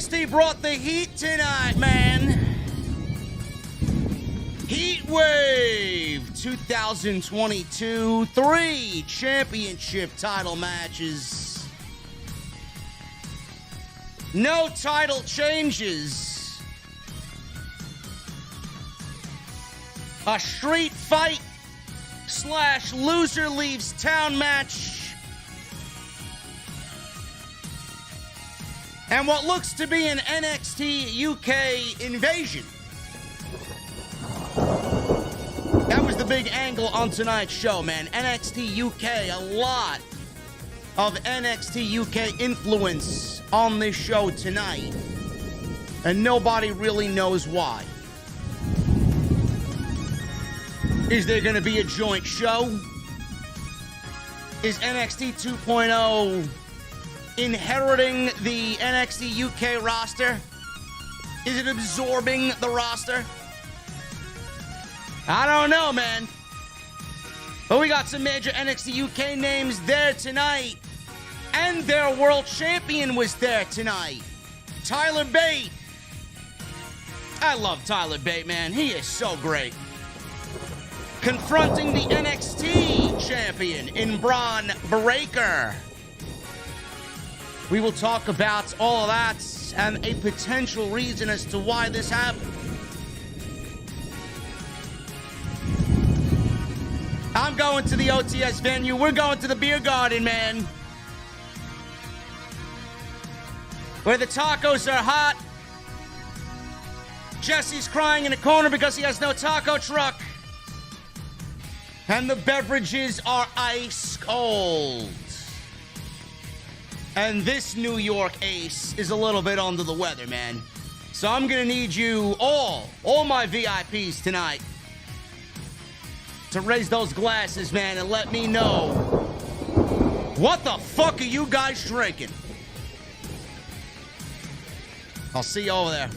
NXT brought the heat tonight, man. Heatwave 2022, 3 championship title matches. No title changes. A street fight / loser leaves town match. And what looks to be an NXT UK invasion. That was the big angle on tonight's show, man. NXT UK, a lot of NXT UK influence on this show tonight. And nobody really knows why. Is there going to be a joint show? Is NXT 2.0 inheriting the NXT UK roster? Is it absorbing the roster? I don't know, man. But we got some major NXT UK names there tonight. And their world champion was there tonight. Tyler Bate. I love Tyler Bate, man. He is so great. Confronting the NXT champion in Bron Breakker. We will talk about all of that and a potential reason as to why this happened. I'm going to the OTS venue. We're going to the beer garden, man. Where the tacos are hot. Jesse's crying in a corner because he has no taco truck. And the beverages are ice cold. And this New York ace is a little bit under the weather, man. So I'm going to need you all my VIPs tonight, to raise those glasses, man, and let me know, what the fuck are you guys drinking? I'll see you over there.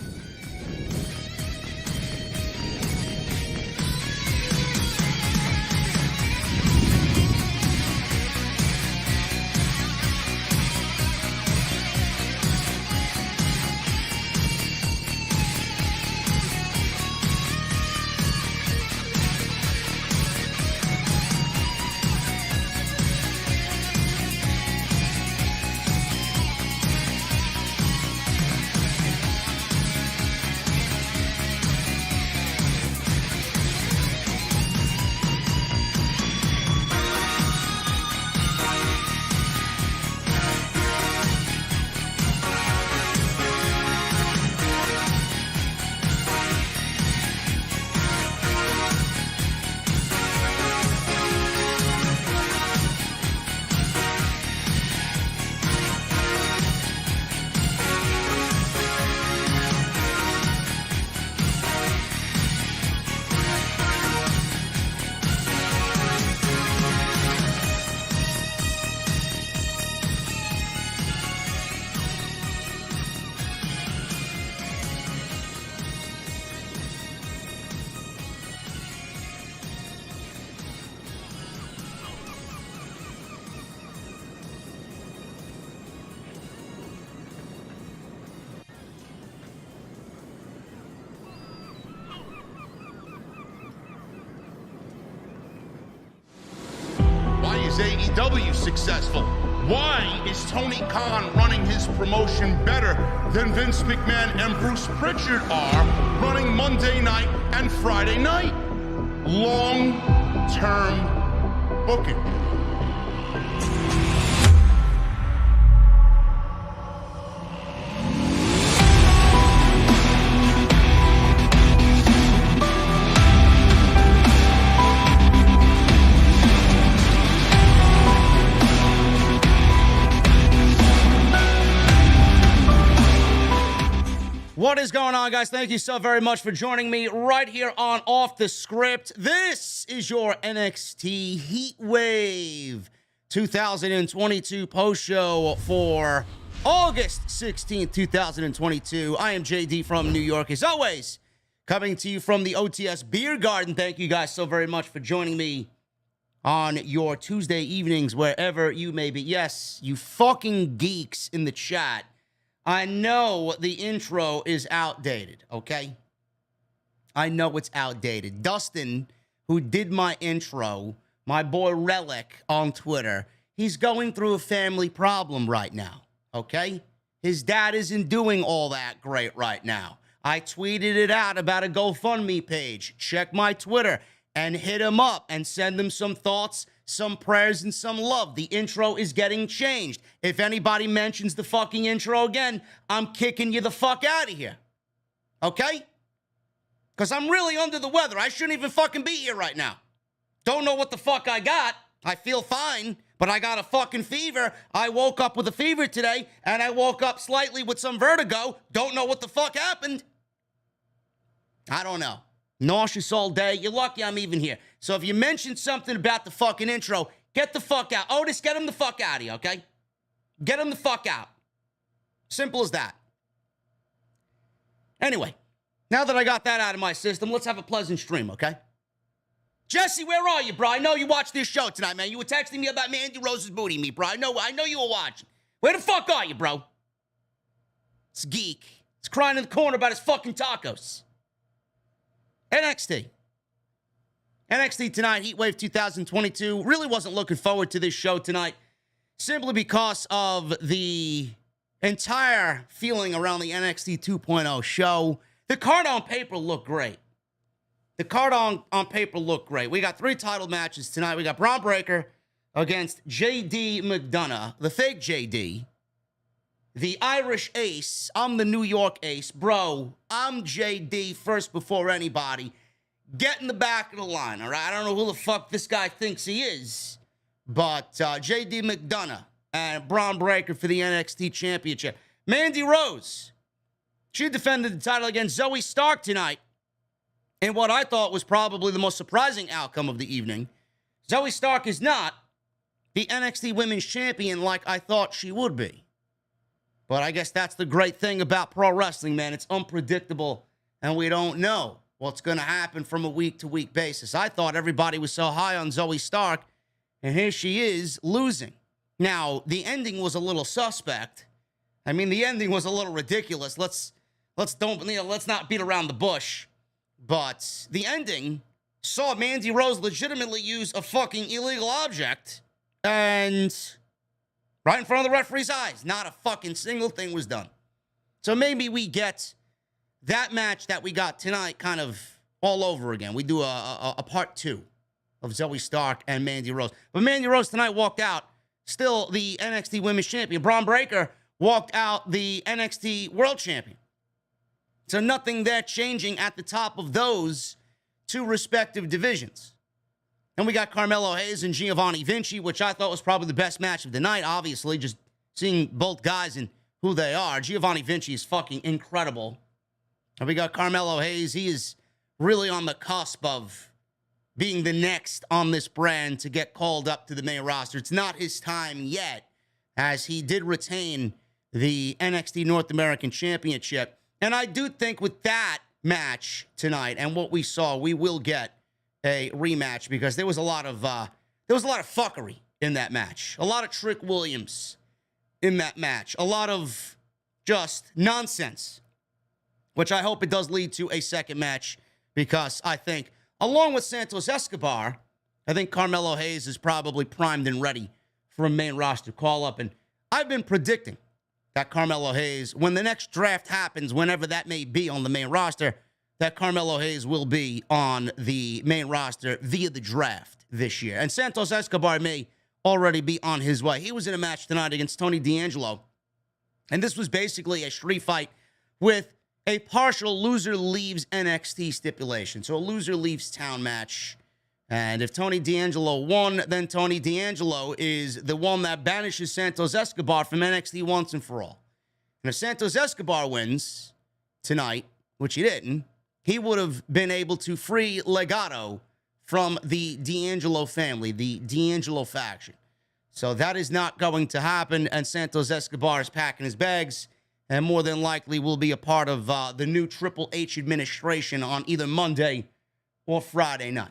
AEW successful? Why is Tony Khan running his promotion better than Vince McMahon and Bruce Pritchard are running Monday night and Friday night? Long-term booking. What is going on, guys? Thank you so very much for joining me right here on Off the Script. This is your NXT Heatwave 2022 post show for August 16th, 2022. I am JD from New York, as always, coming to you from the OTS Beer Garden. Thank you guys so very much for joining me on your Tuesday evenings, wherever you may be. Yes, you fucking geeks in the chat I know the intro is outdated, okay? I know it's outdated. Dustin, who did my intro, my boy Relic on Twitter, he's going through a family problem right now, okay? His dad isn't doing all that great right now. I tweeted it out about a GoFundMe page. Check my Twitter and hit him up and send him some thoughts, some prayers, and some love. The intro is getting changed. If anybody mentions the fucking intro again, I'm kicking you the fuck out of here, okay? Because I'm really under the weather. I shouldn't even fucking be here right now. Don't know what the fuck I got. I feel fine, but I got a fucking fever. I woke up with a fever today, and I woke up slightly with some vertigo. Don't know what the fuck happened. I don't know. Nauseous all day. You're lucky I'm even here. So if you mention something about the fucking intro, get the fuck out. Otis, get him the fuck out of here, okay? Get him the fuck out. Simple as that. Anyway, now that I got that out of my system, let's have a pleasant stream, okay? Jesse, where are you, bro? I know you watched this show tonight, man. You were texting me about Mandy Rose's booty meat, bro. I know you were watching. Where the fuck are you, bro? It's geek. It's crying in the corner about his fucking tacos. NXT tonight, Heatwave 2022. Really wasn't looking forward to this show tonight, simply because of the entire feeling around the NXT 2.0 show. The card on paper looked great. The card on paper looked great. We got 3 title matches tonight. We got Bron Breakker against JD McDonugh, the fake JD, the Irish Ace. I'm the New York Ace. Bro, I'm JD first before anybody. Get in the back of the line, all right? I don't know who the fuck this guy thinks he is, but JD McDonugh and Bron Breakker for the NXT Championship. Mandy Rose, she defended the title against Zoey Stark tonight in what I thought was probably the most surprising outcome of the evening. Zoey Stark is not the NXT Women's Champion like I thought she would be. But I guess that's the great thing about pro wrestling, man. It's unpredictable, and we don't know what's going to happen from a week-to-week basis. I thought everybody was so high on Zoey Stark, and here she is losing. Now, the ending was a little suspect. I mean, the ending was a little ridiculous. Let's not beat around the bush. But the ending saw Mandy Rose legitimately use a fucking illegal object, and right in front of the referee's eyes, not a fucking single thing was done. So maybe we get that match that we got tonight kind of all over again. We do a part 2 of Zoey Stark and Mandy Rose. But Mandy Rose tonight walked out still the NXT Women's Champion. Bron Breakker walked out the NXT World Champion. So nothing there changing at the top of those 2 respective divisions. And we got Carmelo Hayes and Giovanni Vinci, which I thought was probably the best match of the night, obviously, just seeing both guys and who they are. Giovanni Vinci is fucking incredible. And we got Carmelo Hayes. He is really on the cusp of being the next on this brand to get called up to the main roster. It's not his time yet, as he did retain the NXT North American Championship. And I do think with that match tonight and what we saw, we will get a rematch, because there was a lot of fuckery in that match. A lot of Trick Williams in that match. A lot of just nonsense, which I hope it does lead to a second match, because I think, along with Santos Escobar, I think Carmelo Hayes is probably primed and ready for a main roster call-up. And I've been predicting that Carmelo Hayes, when the next draft happens, whenever that may be on the main roster, that Carmelo Hayes will be on the main roster via the draft this year. And Santos Escobar may already be on his way. He was in a match tonight against Tony D'Angelo, and this was basically a street fight with a partial loser leaves NXT stipulation. So a loser leaves town match. And if Tony D'Angelo won, then Tony D'Angelo is the one that banishes Santos Escobar from NXT once and for all. And if Santos Escobar wins tonight, which he didn't, he would have been able to free Legado from the D'Angelo family, the D'Angelo faction. So that is not going to happen, and Santos Escobar is packing his bags and more than likely will be a part of the new Triple H administration on either Monday or Friday night.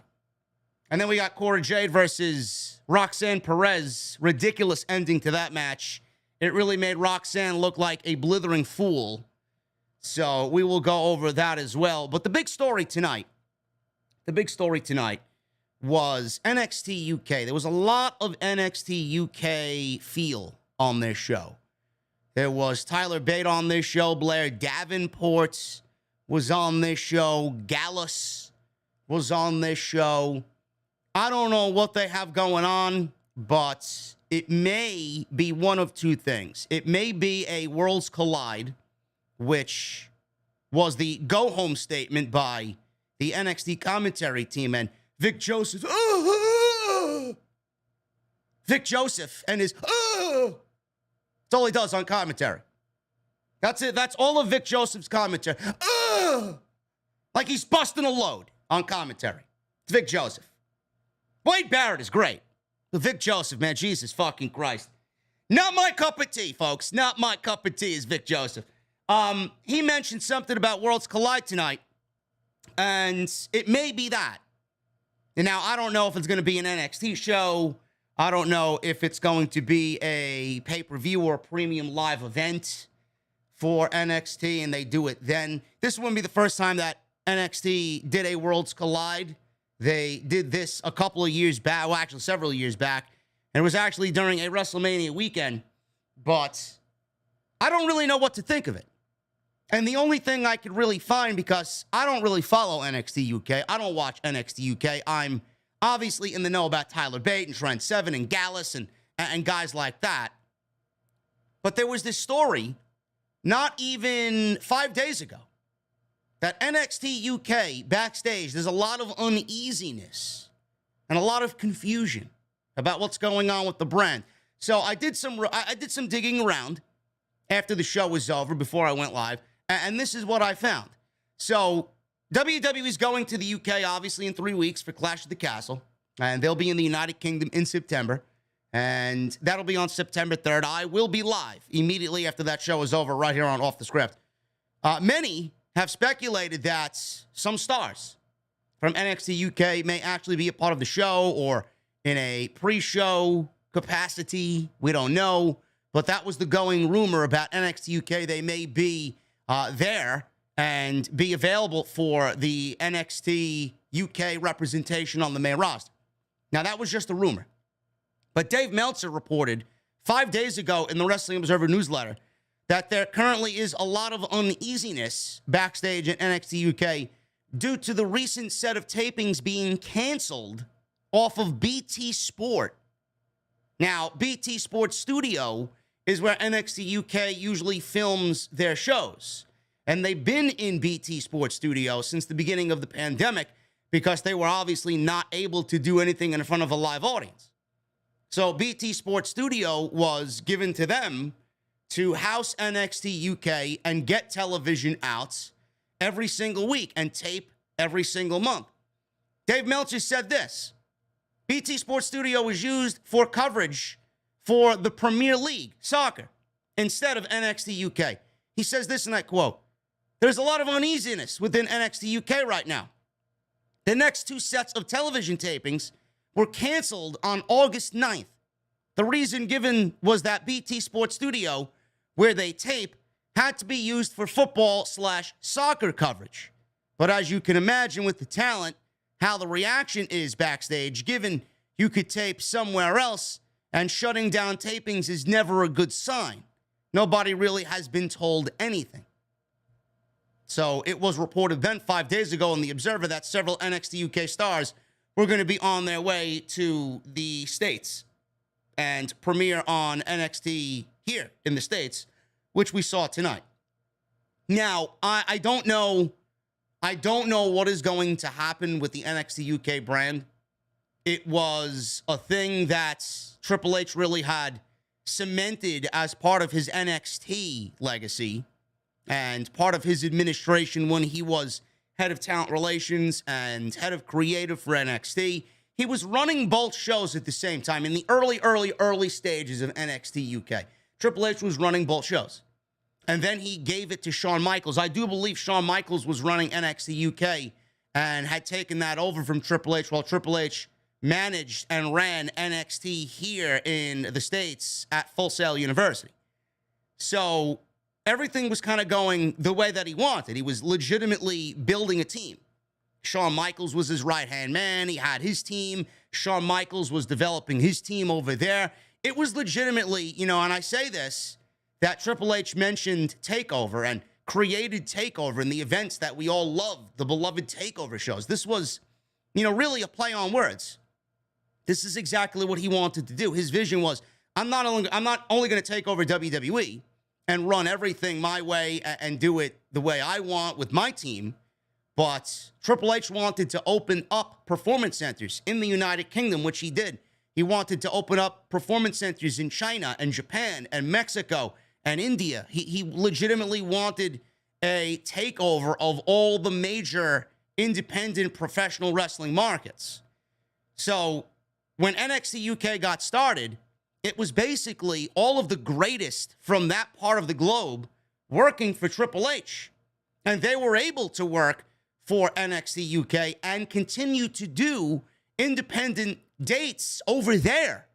And then we got Cora Jade versus Roxanne Perez. Ridiculous ending to that match It really made Roxanne look like a blithering fool. So we will go over that as well. But the big story tonight was NXT UK. There was a lot of NXT UK feel on this show. There was Tyler Bate on this show. Blair Davenport was on this show. Gallus was on this show. I don't know what they have going on, but it may be one of two things. It may be a Worlds Collide, which was the go-home statement by the NXT commentary team, and Vic Joseph. Vic Joseph and his. That's all he does on commentary. That's it. That's all of Vic Joseph's commentary. Like he's busting a load on commentary. It's Vic Joseph. Wade Barrett is great. But Vic Joseph, man, Jesus fucking Christ. Not my cup of tea, folks. Not my cup of tea is Vic Joseph. He mentioned something about Worlds Collide tonight, and it may be that. And now, I don't know if it's going to be an NXT show. I don't know if it's going to be a pay-per-view or a premium live event for NXT, and they do it then. This wouldn't be the first time that NXT did a Worlds Collide. They did this a couple of years back, well, actually several years back, and it was actually during a WrestleMania weekend, but I don't really know what to think of it. And the only thing I could really find, because I don't really follow NXT UK, I don't watch NXT UK, I'm obviously in the know about Tyler Bate and Trent Seven and Gallus and guys like that. But there was this story not even 5 days ago that NXT UK backstage, there's a lot of uneasiness and a lot of confusion about what's going on with the brand. So I did some digging around after the show was over, before I went live, and this is what I found. So WWE is going to the UK, obviously, in 3 weeks for Clash of the Castle, and they'll be in the United Kingdom in September, and that'll be on September 3rd. I will be live immediately after that show is over right here on Off the Script. Many have speculated that some stars from NXT UK may actually be a part of the show or in a pre-show capacity. We don't know, but that was the going rumor about NXT UK. They may be there and be available for the NXT UK representation on the main roster. Now, that was just a rumor. But Dave Meltzer reported 5 days ago in the Wrestling Observer newsletter that there currently is a lot of uneasiness backstage at NXT UK due to the recent set of tapings being canceled off of BT Sport. Now, BT Sport Studio is where NXT UK usually films their shows. And they've been in BT Sport Studio since the beginning of the pandemic because they were obviously not able to do anything in front of a live audience. So BT Sport Studio was given to them to house NXT UK and get television out every single week and tape every single month. Dave Meltzer said this: BT Sports Studio was used for coverage for the Premier League soccer instead of NXT UK. He says this, and I quote, "There's a lot of uneasiness within NXT UK right now. The next two sets of television tapings were canceled on August 9th. The reason given was that BT Sports Studio, where they tape, had to be used for football/soccer coverage. But as you can imagine with the talent, how the reaction is backstage, given you could tape somewhere else, and shutting down tapings is never a good sign. Nobody really has been told anything." So it was reported then 5 days ago in The Observer that several NXT UK stars were going to be on their way to the States and premiere on NXT here in the States, which we saw tonight. Now, I don't know what is going to happen with the NXT UK brand. It was a thing that Triple H really had cemented as part of his NXT legacy and part of his administration when he was head of talent relations and head of creative for NXT. He was running both shows at the same time in the early stages of NXT UK. Triple H was running both shows. And then he gave it to Shawn Michaels. I do believe Shawn Michaels was running NXT UK and had taken that over from Triple H while Triple H managed and ran NXT here in the States at Full Sail University. So everything was kind of going the way that he wanted. He was legitimately building a team. Shawn Michaels was his right-hand man. He had his team. Shawn Michaels was developing his team over there. It was legitimately, and I say this, that Triple H mentioned TakeOver and created TakeOver and the events that we all love, the beloved TakeOver shows. This was, really a play on words. This is exactly what he wanted to do. His vision was, I'm not only going to take over WWE and run everything my way and do it the way I want with my team, but Triple H wanted to open up performance centers in the United Kingdom, which he did. He wanted to open up performance centers in China and Japan and Mexico and India. He legitimately wanted a takeover of all the major independent professional wrestling markets. So when NXT UK got started, it was basically all of the greatest from that part of the globe working for Triple H. And they were able to work for NXT UK and continue to do independent dates over there.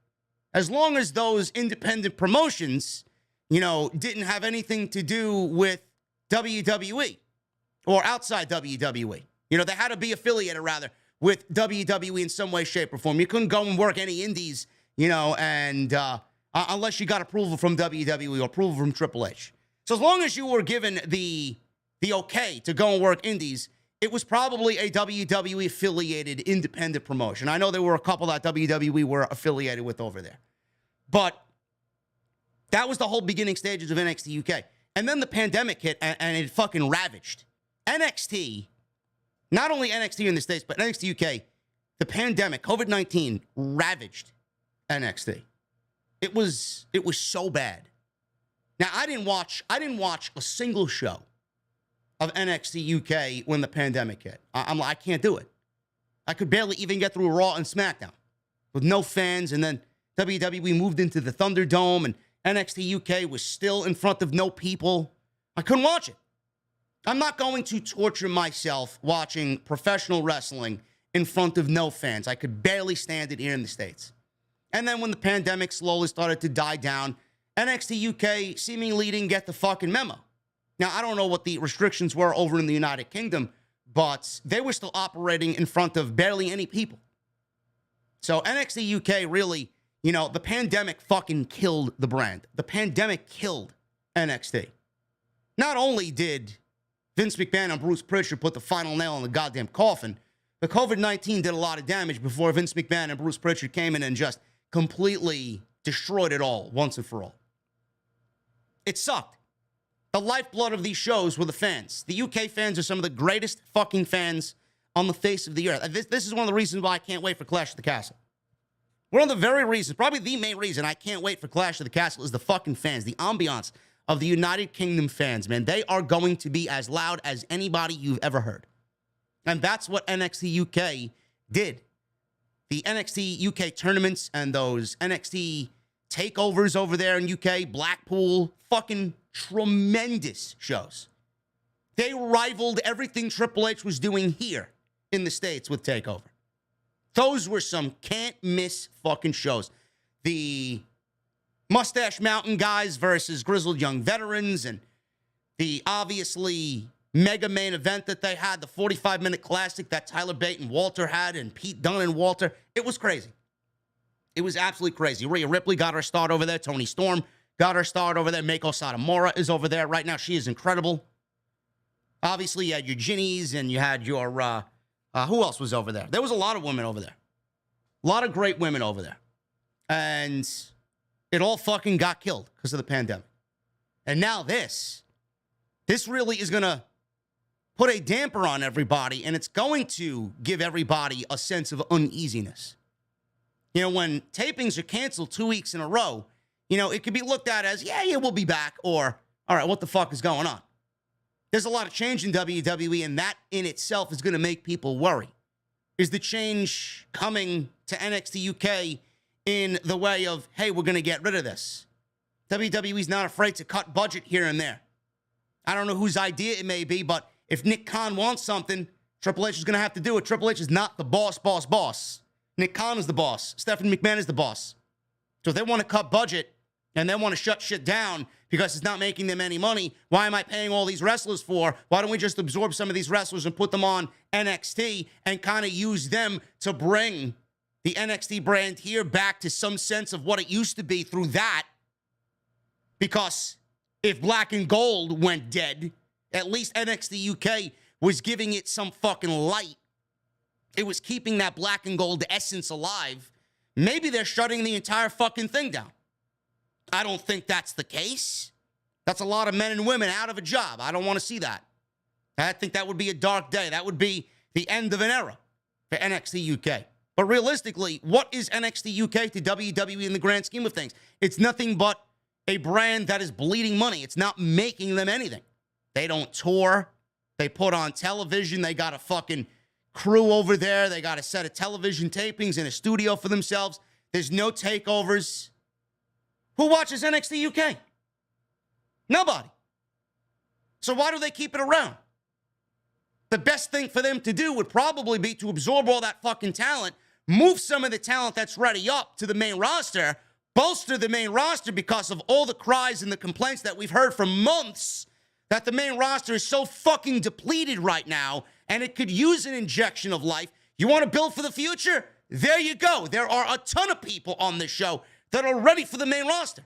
As long as those independent promotions, didn't have anything to do with WWE or outside WWE. They had to be affiliated, rather, with WWE in some way, shape, or form. You couldn't go and work any indies, and unless you got approval from WWE or approval from Triple H. So as long as you were given the okay to go and work indies, it was probably a WWE-affiliated independent promotion. I know there were a couple that WWE were affiliated with over there. But that was the whole beginning stages of NXT UK. And then the pandemic hit, and it fucking ravaged. NXT, not only NXT in the States, but NXT UK, the pandemic, COVID-19, ravaged NXT. It was so bad. Now, I didn't watch a single show of NXT UK when the pandemic hit. I can't do it. I could barely even get through Raw and SmackDown with no fans, and then WWE moved into the Thunderdome, and NXT UK was still in front of no people. I couldn't watch it. I'm not going to torture myself watching professional wrestling in front of no fans. I could barely stand it here in the States. And then when the pandemic slowly started to die down, NXT UK seemingly didn't get the fucking memo. Now, I don't know what the restrictions were over in the United Kingdom, but they were still operating in front of barely any people. So NXT UK really, the pandemic fucking killed the brand. The pandemic killed NXT. Not only did Vince McMahon and Bruce Prichard put the final nail in the goddamn coffin, the COVID-19 did a lot of damage before Vince McMahon and Bruce Prichard came in and just completely destroyed it all once and for all. It sucked. The lifeblood of these shows were the fans. The UK fans are some of the greatest fucking fans on the face of the earth. This is one of the reasons why I can't wait for Clash of the Castle. One of the very reasons, probably the main reason I can't wait for Clash of the Castle is the fucking fans, the ambiance of the United Kingdom fans, man. They are going to be as loud as anybody you've ever heard. And that's what NXT UK did. The NXT UK tournaments and those NXT takeovers over there in UK, Blackpool, fucking tremendous shows. They rivaled everything Triple H was doing here in the States with TakeOver. Those were some can't-miss fucking shows. The Mustache Mountain guys versus Grizzled Young Veterans, and the obviously mega main event that they had, the 45-minute classic that Tyler Bate and Walter had, and Pete Dunne and Walter. It was crazy. It was absolutely crazy. Rhea Ripley got her start over there. Toni Storm got her start over there. Meiko Satomura is over there right now. She is incredible. Obviously, you had your Ginnies, and you had your, who else was over there? There was a lot of women over there. A lot of great women over there. And it all fucking got killed because of the pandemic. And now this really is going to put a damper on everybody, and it's going to give everybody a sense of uneasiness. When tapings are canceled 2 weeks in a row, it could be looked at as, yeah, we'll be back, or, all right, what the fuck is going on? There's a lot of change in WWE, and that in itself is going to make people worry. Is the change coming to NXT UK in the way of, hey, we're going to get rid of this? WWE's not afraid to cut budget here and there. I don't know whose idea it may be, but if Nick Khan wants something, Triple H is going to have to do it. Triple H is not the boss. Nick Khan is the boss. Stephanie McMahon is the boss. So if they want to cut budget, and then want to shut shit down because it's not making them any money. Why am I paying all these wrestlers for? Why don't we just absorb some of these wrestlers and put them on NXT and kind of use them to bring the NXT brand here back to some sense of what it used to be through that? Because if Black and Gold went dead, at least NXT UK was giving it some fucking light. It was keeping that Black and Gold essence alive. Maybe they're shutting the entire fucking thing down. I don't think that's the case. That's a lot of men and women out of a job. I don't want to see that. I think that would be a dark day. That would be the end of an era for NXT UK. But realistically, what is NXT UK to WWE in the grand scheme of things? It's nothing but a brand that is bleeding money. It's not making them anything. They don't tour. They put on television. They got a fucking crew over there. They got a set of television tapings in a studio for themselves. There's no takeovers. Who watches NXT UK? Nobody. So why do they keep it around? The best thing for them to do would probably be to absorb all that fucking talent, move some of the talent that's ready up to the main roster, bolster the main roster because of all the cries and the complaints that we've heard for months that the main roster is so fucking depleted right now and it could use an injection of life. You want to build for the future? There you go. There are a ton of people on this show that are ready for the main roster.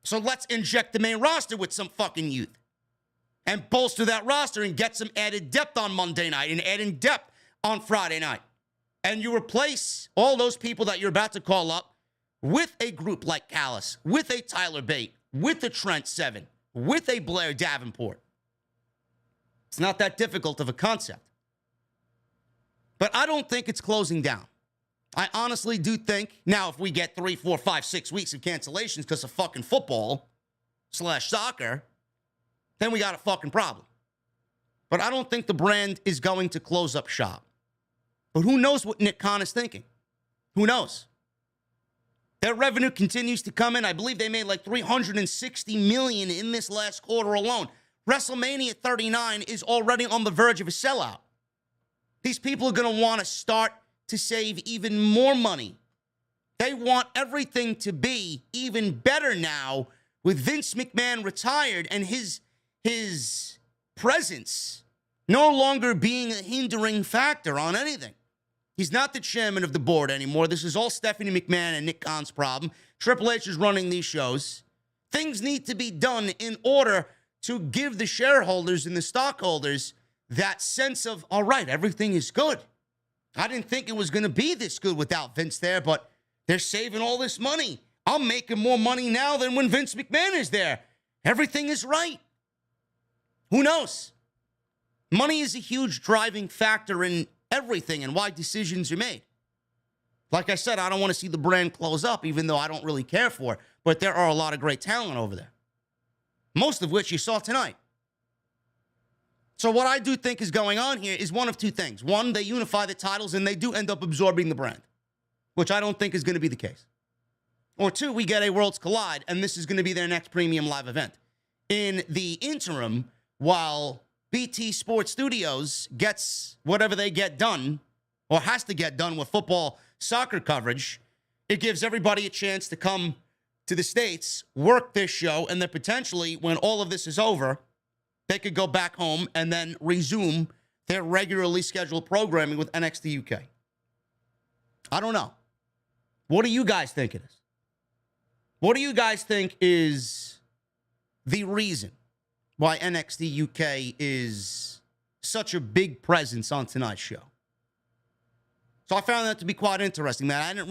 So let's inject the main roster with some fucking youth and bolster that roster and get some added depth on Monday night and added depth on Friday night. And you replace all those people that you're about to call up with a group like Callis, with a Tyler Bate, with a Trent Seven, with a Blair Davenport. It's not that difficult of a concept. But I don't think it's closing down. I honestly do think, now if we get 3, 4, 5, 6 weeks of cancellations because of fucking football/soccer, then we got a fucking problem. But I don't think the brand is going to close up shop. But who knows what Nick Khan is thinking? Who knows? Their revenue continues to come in. I believe they made like $360 million in this last quarter alone. WrestleMania 39 is already on the verge of a sellout. These people are going to want to start to save even more money. They want everything to be even better now with Vince McMahon retired and his presence no longer being a hindering factor on anything. He's not the chairman of the board anymore. This is all Stephanie McMahon and Nick Khan's problem. Triple H is running these shows. Things need to be done in order to give the shareholders and the stockholders that sense of, all right, everything is good. I didn't think it was going to be this good without Vince there, but they're saving all this money. I'm making more money now than when Vince McMahon is there. Everything is right. Who knows? Money is a huge driving factor in everything and why decisions are made. Like I said, I don't want to see the brand close up, even though I don't really care for it. But there are a lot of great talent over there, most of which you saw tonight. So what I do think is going on here is one of two things. One, they unify the titles and they do end up absorbing the brand, which I don't think is going to be the case. Or two, we get a Worlds Collide, and this is going to be their next premium live event. In the interim, while BT Sports Studios gets whatever they get done, or has to get done with football, soccer coverage, it gives everybody a chance to come to the States, work this show, and then potentially, when all of this is over, they could go back home and then resume their regularly scheduled programming with NXT UK. I don't know. What do you guys think it is? What do you guys think is the reason why NXT UK is such a big presence on tonight's show? So I found that to be quite interesting, man. I didn't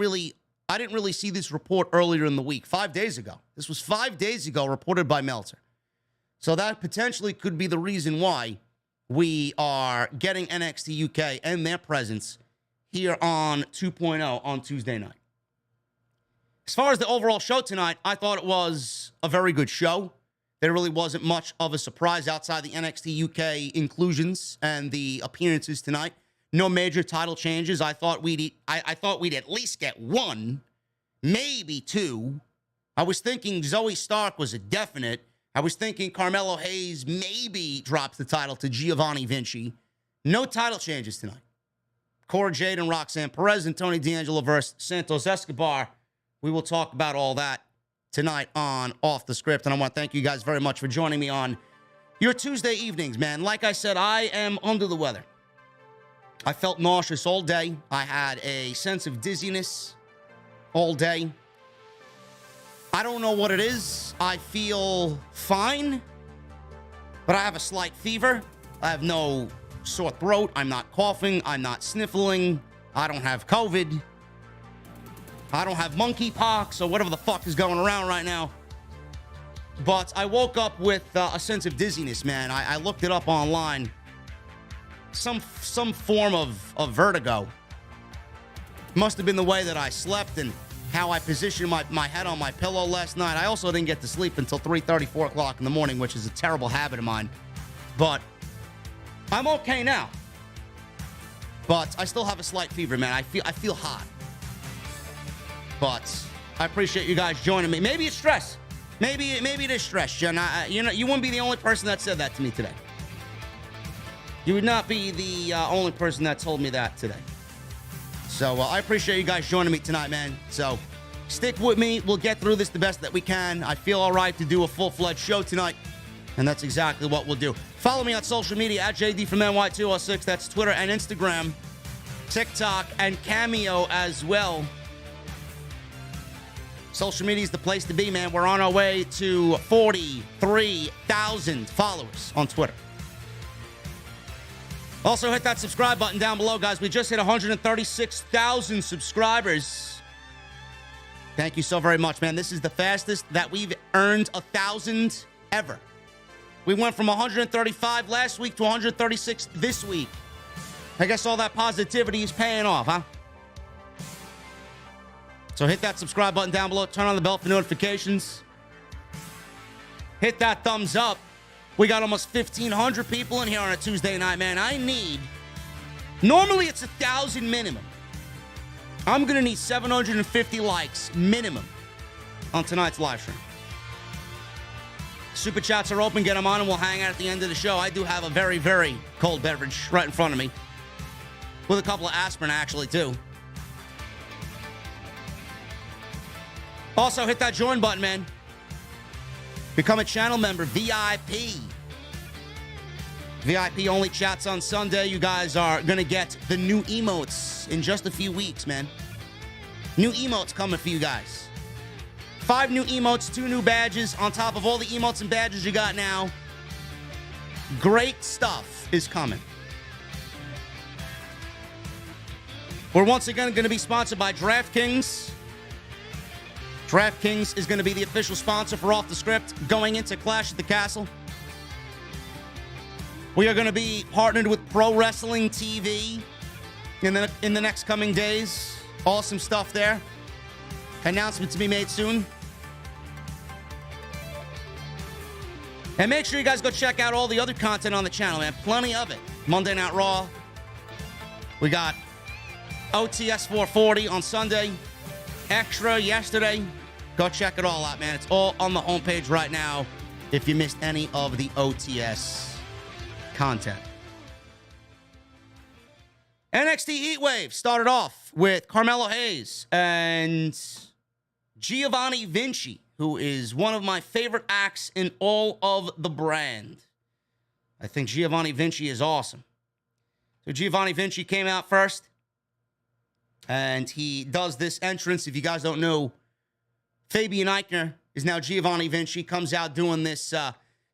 really see this report earlier in the week, 5 days ago. This was 5 days ago, reported by Meltzer. So that potentially could be the reason why we are getting NXT UK and their presence here on 2.0 on Tuesday night. As far as the overall show tonight, I thought it was a very good show. There really wasn't much of a surprise outside the NXT UK inclusions and the appearances tonight. No major title changes. I thought we'd at least get one, maybe two. I was thinking Zoey Stark was a definite. I was thinking Carmelo Hayes maybe drops the title to Giovanni Vinci. No title changes tonight. Cora Jade and Roxanne Perez and Tony D'Angelo versus Santos Escobar. We will talk about all that tonight on Off the Script. And I want to thank you guys very much for joining me on your Tuesday evenings, man. Like I said, I am under the weather. I felt nauseous all day. I had a sense of dizziness all day. I don't know what it is. I feel fine, but I have a slight fever. I have no sore throat. I'm not coughing. I'm not sniffling. I don't have COVID. I don't have monkeypox or whatever the fuck is going around right now. But I woke up with a sense of dizziness, man. I looked it up online. Some form of vertigo. Must have been the way that I slept and how I positioned my head on my pillow last night. I also didn't get to sleep until 3:30, 4 o'clock in the morning, which is a terrible habit of mine. But I'm okay now. But I still have a slight fever, man. I feel hot. But I appreciate you guys joining me. Maybe it's stress. Maybe it is stress, Jen. You wouldn't be the only person that said that to me today. You would not be the only person that told me that today. So I appreciate you guys joining me tonight, man. So stick with me. We'll get through this the best that we can. I feel all right to do a full-fledged show tonight, and that's exactly what we'll do. Follow me on social media at JDfromNY206. That's Twitter and Instagram, TikTok, and Cameo as well. Social media is the place to be, man. We're on our way to 43,000 followers on Twitter. Also, hit that subscribe button down below, guys. We just hit 136,000 subscribers. Thank you so very much, man. This is the fastest that we've earned 1,000 ever. We went from 135 last week to 136 this week. I guess all that positivity is paying off, huh? So hit that subscribe button down below. Turn on the bell for notifications. Hit that thumbs up. We got almost 1,500 people in here on a Tuesday night, man. Normally it's 1,000 minimum. I'm going to need 750 likes minimum on tonight's live stream. Super chats are open. Get them on and we'll hang out at the end of the show. I do have a very, very cold beverage right in front of me. With a couple of aspirin, actually, too. Also, hit that join button, man. Become a channel member, VIP. VIP only chats on Sunday. You guys are going to get the new emotes in just a few weeks, man. New emotes coming for you guys. 5 new emotes, 2 new badges on top of all the emotes and badges you got now. Great stuff is coming. We're once again going to be sponsored by DraftKings. DraftKings is going to be the official sponsor for Off the Script going into Clash at the Castle. We are going to be partnered with Pro Wrestling TV in the next coming days. Awesome stuff there. Announcement to be made soon. And make sure you guys go check out all the other content on the channel, man. Plenty of it. Monday Night Raw. We got OTS 440 on Sunday. Extra yesterday. Go check it all out, man. It's all on the homepage right now if you missed any of the OTS content. NXT Heatwave started off with Carmelo Hayes and Giovanni Vinci, who is one of my favorite acts in all of the brand. I think Giovanni Vinci is awesome. So Giovanni Vinci came out first, and he does this entrance. If you guys don't know, Fabian Eichner is now Giovanni Vinci, comes out doing this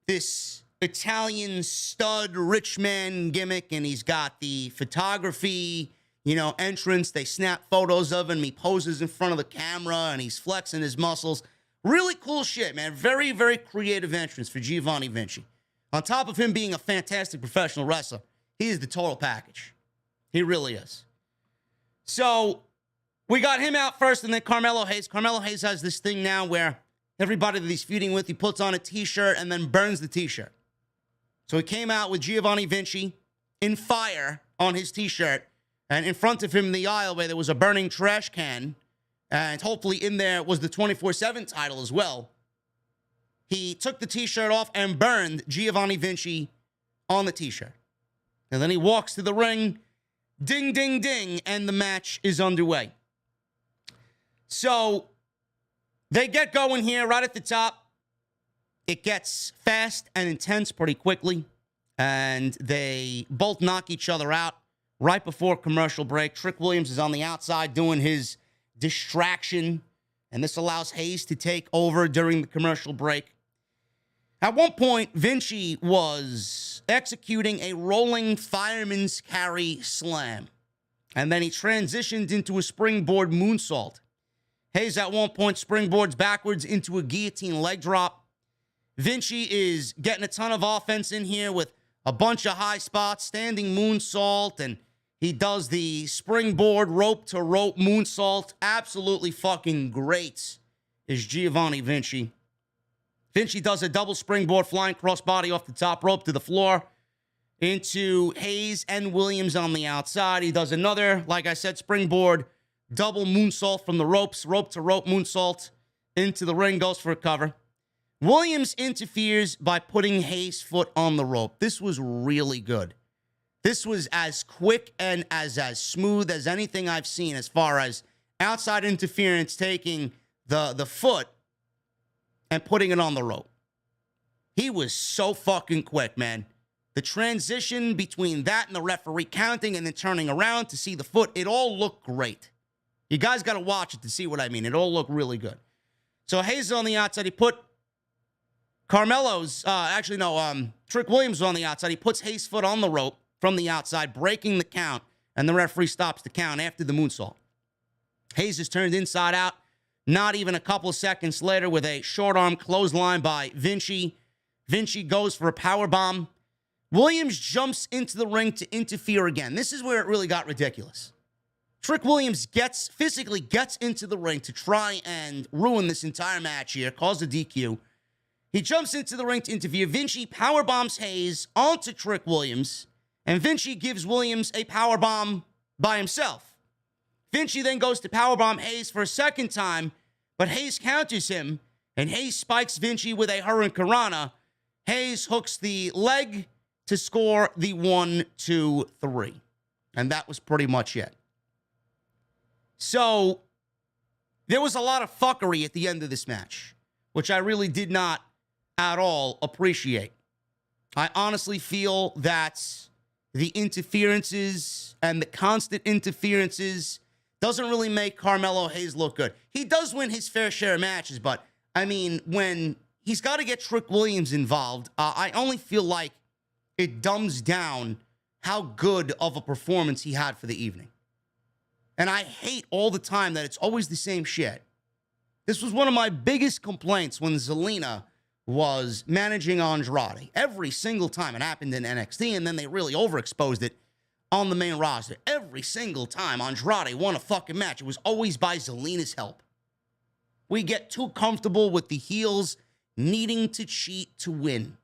this Italian stud rich man gimmick, and he's got the photography, entrance. They snap photos of him. He poses in front of the camera, and he's flexing his muscles. Really cool shit, man. Very, very creative entrance for Giovanni Vinci. On top of him being a fantastic professional wrestler, he is the total package. He really is. So we got him out first, and then Carmelo Hayes. Carmelo Hayes has this thing now where everybody that he's feuding with, he puts on a T-shirt and then burns the T-shirt. So he came out with Giovanni Vinci in fire on his T-shirt, and in front of him in the aisle where there was a burning trash can, and hopefully in there was the 24/7 title as well. He took the T-shirt off and burned Giovanni Vinci on the T-shirt. And then he walks to the ring, ding, ding, ding, and the match is underway. So They get going here right at the top. It gets fast and intense pretty quickly, and they both knock each other out right before commercial break. Trick Williams is on the outside doing his distraction, and this allows Hayes to take over during the commercial break. At one point, Vinci was executing a rolling fireman's carry slam, and then he transitioned into a springboard moonsault. Hayes at one point springboards backwards into a guillotine leg drop. Vinci is getting a ton of offense in here with a bunch of high spots, standing moonsault, and he does the springboard rope-to-rope moonsault. Absolutely fucking great is Giovanni Vinci. Vinci does a double springboard flying crossbody off the top rope to the floor into Hayes and Williams on the outside. He does another, like I said, springboard double moonsault from the ropes, rope-to-rope moonsault into the ring, goes for a cover. Williams interferes by putting Hayes' foot on the rope. This was really good. This was as quick and as smooth as anything I've seen as far as outside interference taking the foot and putting it on the rope. He was so fucking quick, man. The transition between that and the referee counting and then turning around to see the foot, it all looked great. You guys got to watch it to see what I mean. It all looked really good. So Hayes on the outside. He put Trick Williams on the outside. He puts Hayes' foot on the rope from the outside, breaking the count, and the referee stops the count after the moonsault. Hayes is turned inside out. Not even a couple of seconds later with a short arm clothesline by Vinci. Vinci goes for a powerbomb. Williams jumps into the ring to interfere again. This is where it really got ridiculous. Trick Williams physically gets into the ring to try and ruin this entire match here, cause a DQ. He jumps into the ring to interfere. Vinci powerbombs Hayes onto Trick Williams, and Vinci gives Williams a powerbomb by himself. Vinci then goes to powerbomb Hayes for a second time, but Hayes counters him, and Hayes spikes Vinci with a Hurricanrana. Hayes hooks the leg to score the 1, 2, 3. And that was pretty much it. So, there was a lot of fuckery at the end of this match, which I really did not at all appreciate. I honestly feel that the interferences and the constant interferences doesn't really make Carmelo Hayes look good. He does win his fair share of matches, but, I mean, when he's got to get Trick Williams involved, I only feel like it dumbs down how good of a performance he had for the evening. And I hate all the time that it's always the same shit. This was one of my biggest complaints when Zelina was managing Andrade. Every single time it happened in NXT, and then they really overexposed it on the main roster. Every single time Andrade won a fucking match, it was always by Zelina's help. We get too comfortable with the heels needing to cheat to win.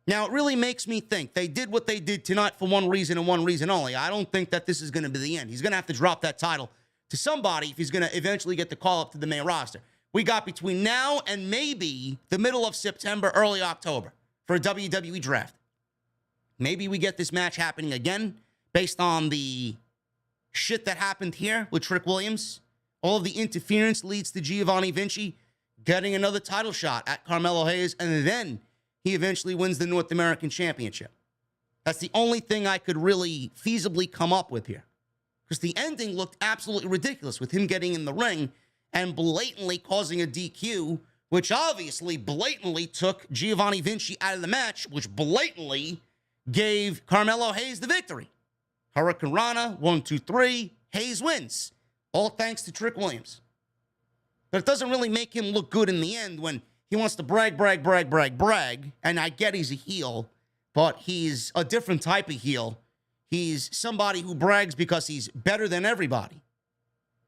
Now, it really makes me think they did what they did tonight for one reason and one reason only. I don't think that this is going to be the end. He's going to have to drop that title to somebody if he's going to eventually get the call up to the main roster. We got between now and maybe the middle of September, early October for a WWE draft. Maybe we get this match happening again based on the shit that happened here with Trick Williams. All of the interference leads to Giovanni Vinci getting another title shot at Carmelo Hayes, and then he eventually wins the North American Championship. That's the only thing I could really feasibly come up with here. Because the ending looked absolutely ridiculous with him getting in the ring and blatantly causing a DQ, which obviously blatantly took Giovanni Vinci out of the match, which blatantly gave Carmelo Hayes the victory. Hurricanrana, 1, 2, 3, Hayes wins. All thanks to Trick Williams. But it doesn't really make him look good in the end when he wants to brag. And I get he's a heel, but he's a different type of heel. He's somebody who brags because he's better than everybody.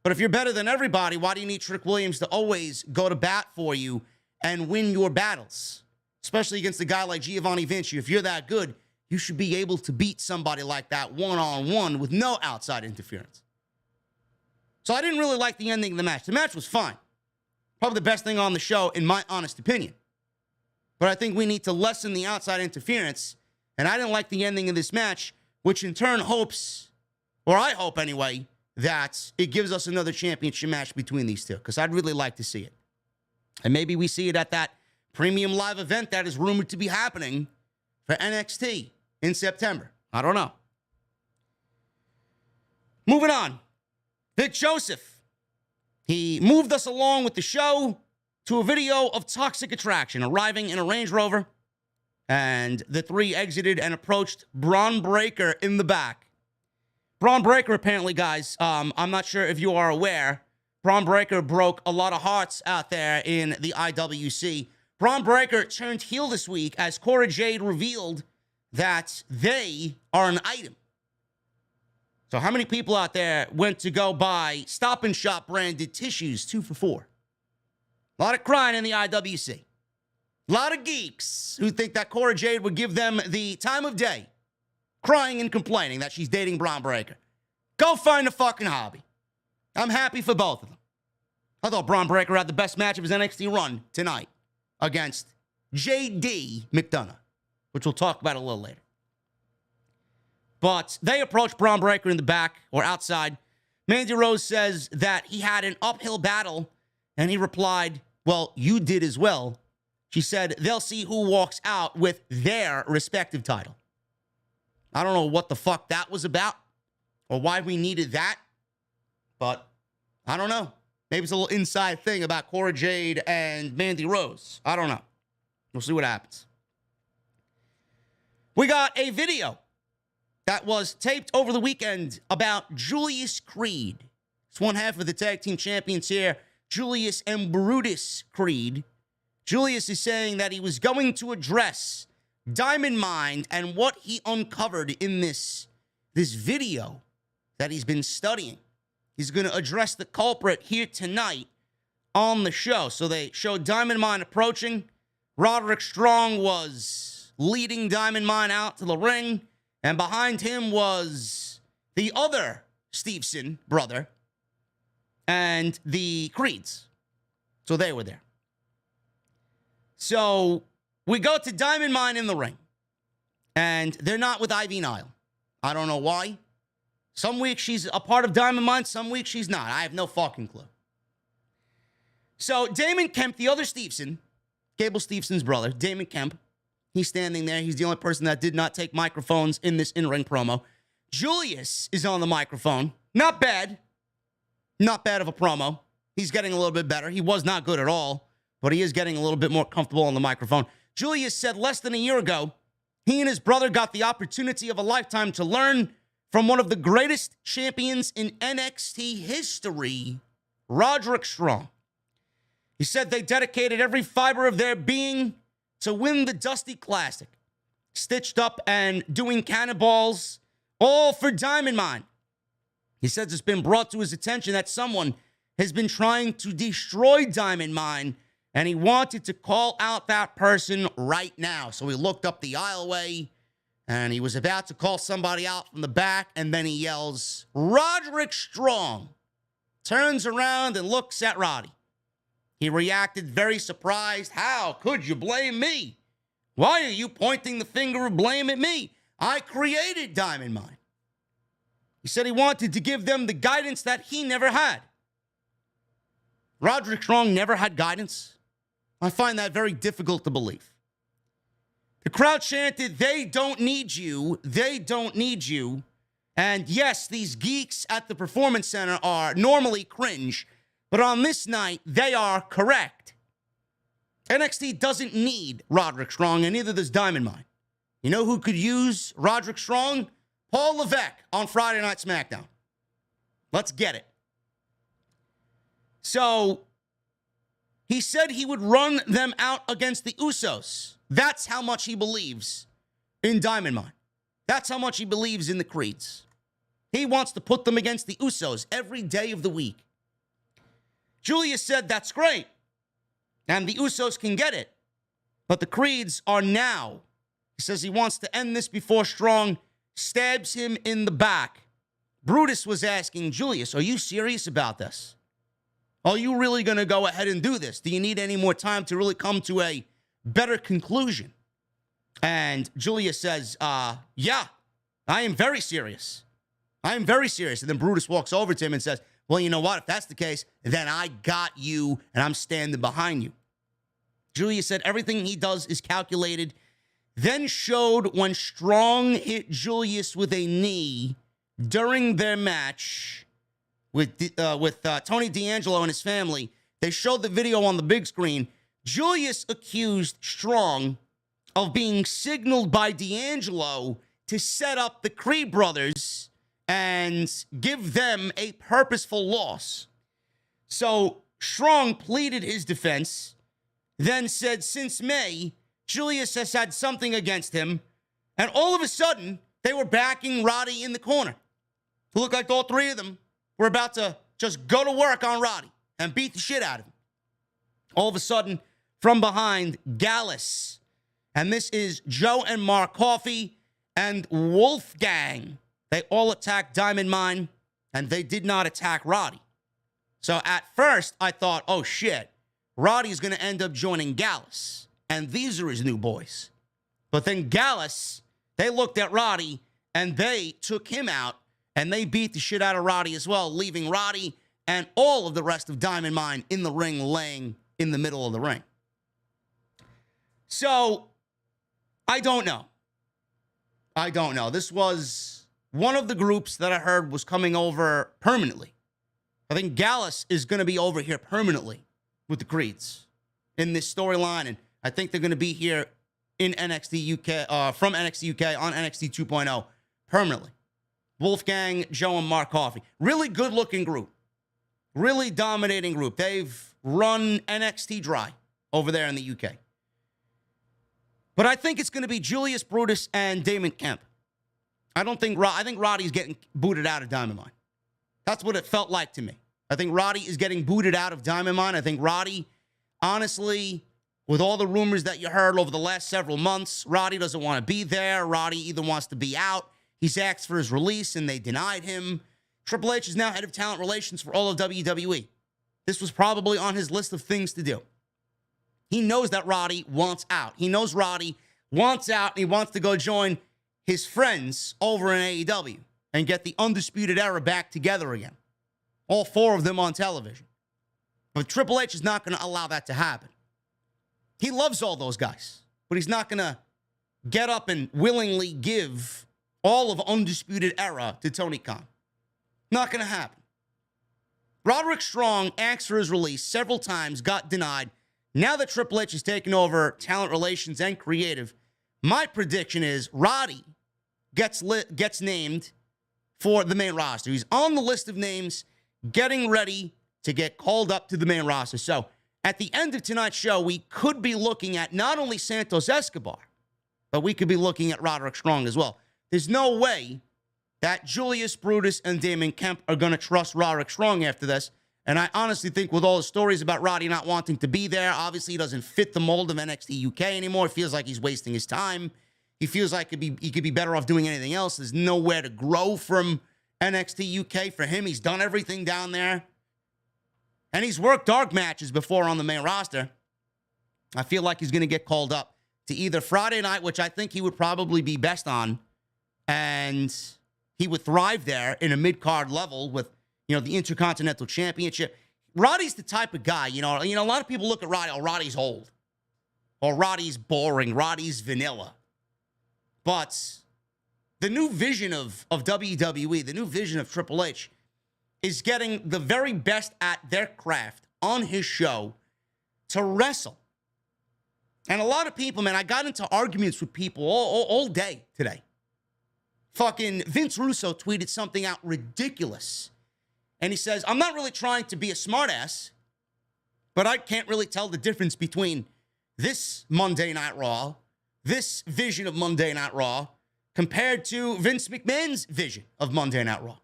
But if you're better than everybody, why do you need Trick Williams to always go to bat for you and win your battles? Especially against a guy like Giovanni Vinci. If you're that good, you should be able to beat somebody like that one-on-one with no outside interference. So I didn't really like the ending of the match. The match was fine. Probably the best thing on the show, in my honest opinion. But I think we need to lessen the outside interference. And I didn't like the ending of this match, which in turn hopes, or I hope anyway, that it gives us another championship match between these two. Because I'd really like to see it. And maybe we see it at that premium live event that is rumored to be happening for NXT in September. I don't know. Moving on. Vic Joseph. He moved us along with the show to a video of Toxic Attraction arriving in a Range Rover. And the three exited and approached Bron Breakker in the back. Bron Breakker, apparently, guys, I'm not sure if you are aware, Bron Breakker broke a lot of hearts out there in the IWC. Bron Breakker turned heel this week as Cora Jade revealed that they are an item. So how many people out there went to go buy Stop and Shop branded tissues 2 for $4? A lot of crying in the IWC. A lot of geeks who think that Cora Jade would give them the time of day, crying and complaining that she's dating Bron Breakker. Go find a fucking hobby. I'm happy for both of them. I thought Bron Breakker had the best match of his NXT run tonight against JD McDonugh, which we'll talk about a little later. But they approached Bron Breakker in the back or outside. Mandy Rose says that he had an uphill battle, and he replied, well, you did as well. She said they'll see who walks out with their respective title. I don't know what the fuck that was about or why we needed that, but I don't know. Maybe it's a little inside thing about Cora Jade and Mandy Rose. I don't know. We'll see what happens. We got a video that was taped over the weekend about Julius Creed. It's one half of the tag team champions here, Julius and Brutus Creed. Julius is saying that he was going to address Diamond Mine and what he uncovered in this video that he's been studying. He's going to address the culprit here tonight on the show. So they showed Diamond Mine approaching. Roderick Strong was leading Diamond Mine out to the ring. And behind him was the other Stevenson brother and the Creeds. So they were there. So we go to Diamond Mine in the ring. And they're not with Ivy Nile. I don't know why. Some weeks she's a part of Diamond Mine, some weeks she's not. I have no fucking clue. So Damon Kemp, the other Stevenson, Gable Stevenson's brother, Damon Kemp, he's standing there. He's the only person that did not take microphones in this in-ring promo. Julius is on the microphone. Not bad. Not bad of a promo. He's getting a little bit better. He was not good at all, but he is getting a little bit more comfortable on the microphone. Julius said less than a year ago, he and his brother got the opportunity of a lifetime to learn from one of the greatest champions in NXT history, Roderick Strong. He said they dedicated every fiber of their being to win the Dusty Classic, stitched up and doing cannonballs, all for Diamond Mine. He says it's been brought to his attention that someone has been trying to destroy Diamond Mine, and he wanted to call out that person right now. So he looked up the aisleway, and he was about to call somebody out from the back, and then he yells, Roderick Strong, turns around and looks at Roddy. He reacted very surprised. How could you blame me? Why are you pointing the finger of blame at me? I created Diamond Mine. He said he wanted to give them the guidance that he never had. Roderick Strong never had guidance. I find that very difficult to believe. The crowd chanted, they don't need you. They don't need you. And yes, these geeks at the Performance Center are normally cringe, but on this night, they are correct. NXT doesn't need Roderick Strong, and neither does Diamond Mine. You know who could use Roderick Strong? Paul Levesque on Friday Night SmackDown. Let's get it. So, he said he would run them out against the Usos. That's how much he believes in Diamond Mine. That's how much he believes in the Creeds. He wants to put them against the Usos every day of the week. Julius said that's great, and the Usos can get it, but the Creeds are now. He says he wants to end this before Strong stabs him in the back. Brutus was asking Julius, are you serious about this? Are you really going to go ahead and do this? Do you need any more time to really come to a better conclusion? And Julius says, yeah, I am very serious. I am very serious. And then Brutus walks over to him and says, well, you know what? If that's the case, then I got you, and I'm standing behind you. Julius said everything he does is calculated, then showed when Strong hit Julius with a knee during their match with Tony D'Angelo and his family. They showed the video on the big screen. Julius accused Strong of being signaled by D'Angelo to set up the Creed brothers and give them a purposeful loss. So Strong pleaded his defense, then said since May, Julius has had something against him, and all of a sudden, they were backing Roddy in the corner. It looked like all three of them were about to just go to work on Roddy and beat the shit out of him. All of a sudden, from behind, Gallus, and this is Joe and Mark Coffey and Wolfgang. They all attacked Diamond Mine, and they did not attack Roddy. So at first, I thought, oh shit, Roddy's going to end up joining Gallus, and these are his new boys. But then Gallus, they looked at Roddy, and they took him out, and they beat the shit out of Roddy as well, leaving Roddy and all of the rest of Diamond Mine in the ring, laying in the middle of the ring. So, I don't know. This was one of the groups that I heard was coming over permanently. I think Gallus is going to be over here permanently with the Creeds in this storyline, and I think they're going to be here in NXT UK, from NXT UK on NXT 2.0 permanently. Wolfgang, Joe, and Mark Coffey. Really good-looking group. Really dominating group. They've run NXT dry over there in the UK. But I think it's going to be Julius Brutus and Damon Kemp. I think Roddy's getting booted out of Diamond Mine. That's what it felt like to me. I think Roddy is getting booted out of Diamond Mine. I think Roddy, honestly, with all the rumors that you heard over the last several months, Roddy doesn't want to be there. Roddy either wants to be out. He's asked for his release, and they denied him. Triple H is now head of talent relations for all of WWE. This was probably on his list of things to do. He knows that Roddy wants out. He knows Roddy wants out, and he wants to go join his friends over in AEW and get the Undisputed Era back together again. All four of them on television. But Triple H is not going to allow that to happen. He loves all those guys, but he's not going to get up and willingly give all of Undisputed Era to Tony Khan. Not going to happen. Roderick Strong asked for his release several times, got denied. Now that Triple H has taken over talent relations and creative, my prediction is Roddy gets named for the main roster. He's on the list of names, getting ready to get called up to the main roster. So at the end of tonight's show, we could be looking at not only Santos Escobar, but we could be looking at Roderick Strong as well. There's no way that Julius Brutus and Damon Kemp are going to trust Roderick Strong after this. And I honestly think with all the stories about Roddy not wanting to be there, obviously he doesn't fit the mold of NXT UK anymore. It feels like he's wasting his time. He feels like he could be better off doing anything else. There's nowhere to grow from NXT UK for him. He's done everything down there. And he's worked dark matches before on the main roster. I feel like he's going to get called up to either Friday night, which I think he would probably be best on, and he would thrive there in a mid-card level with, the Intercontinental Championship. Roddy's the type of guy, a lot of people look at Roddy, oh, Roddy's old. Or Roddy's boring. Roddy's vanilla. But the new vision of WWE, the new vision of Triple H, is getting the very best at their craft on his show to wrestle. And a lot of people, man, I got into arguments with people all day today. Fucking Vince Russo tweeted something out ridiculous. And he says, I'm not really trying to be a smartass, but I can't really tell the difference between this Monday Night Raw, this vision of Monday Night Raw, compared to Vince McMahon's vision of Monday Night Raw.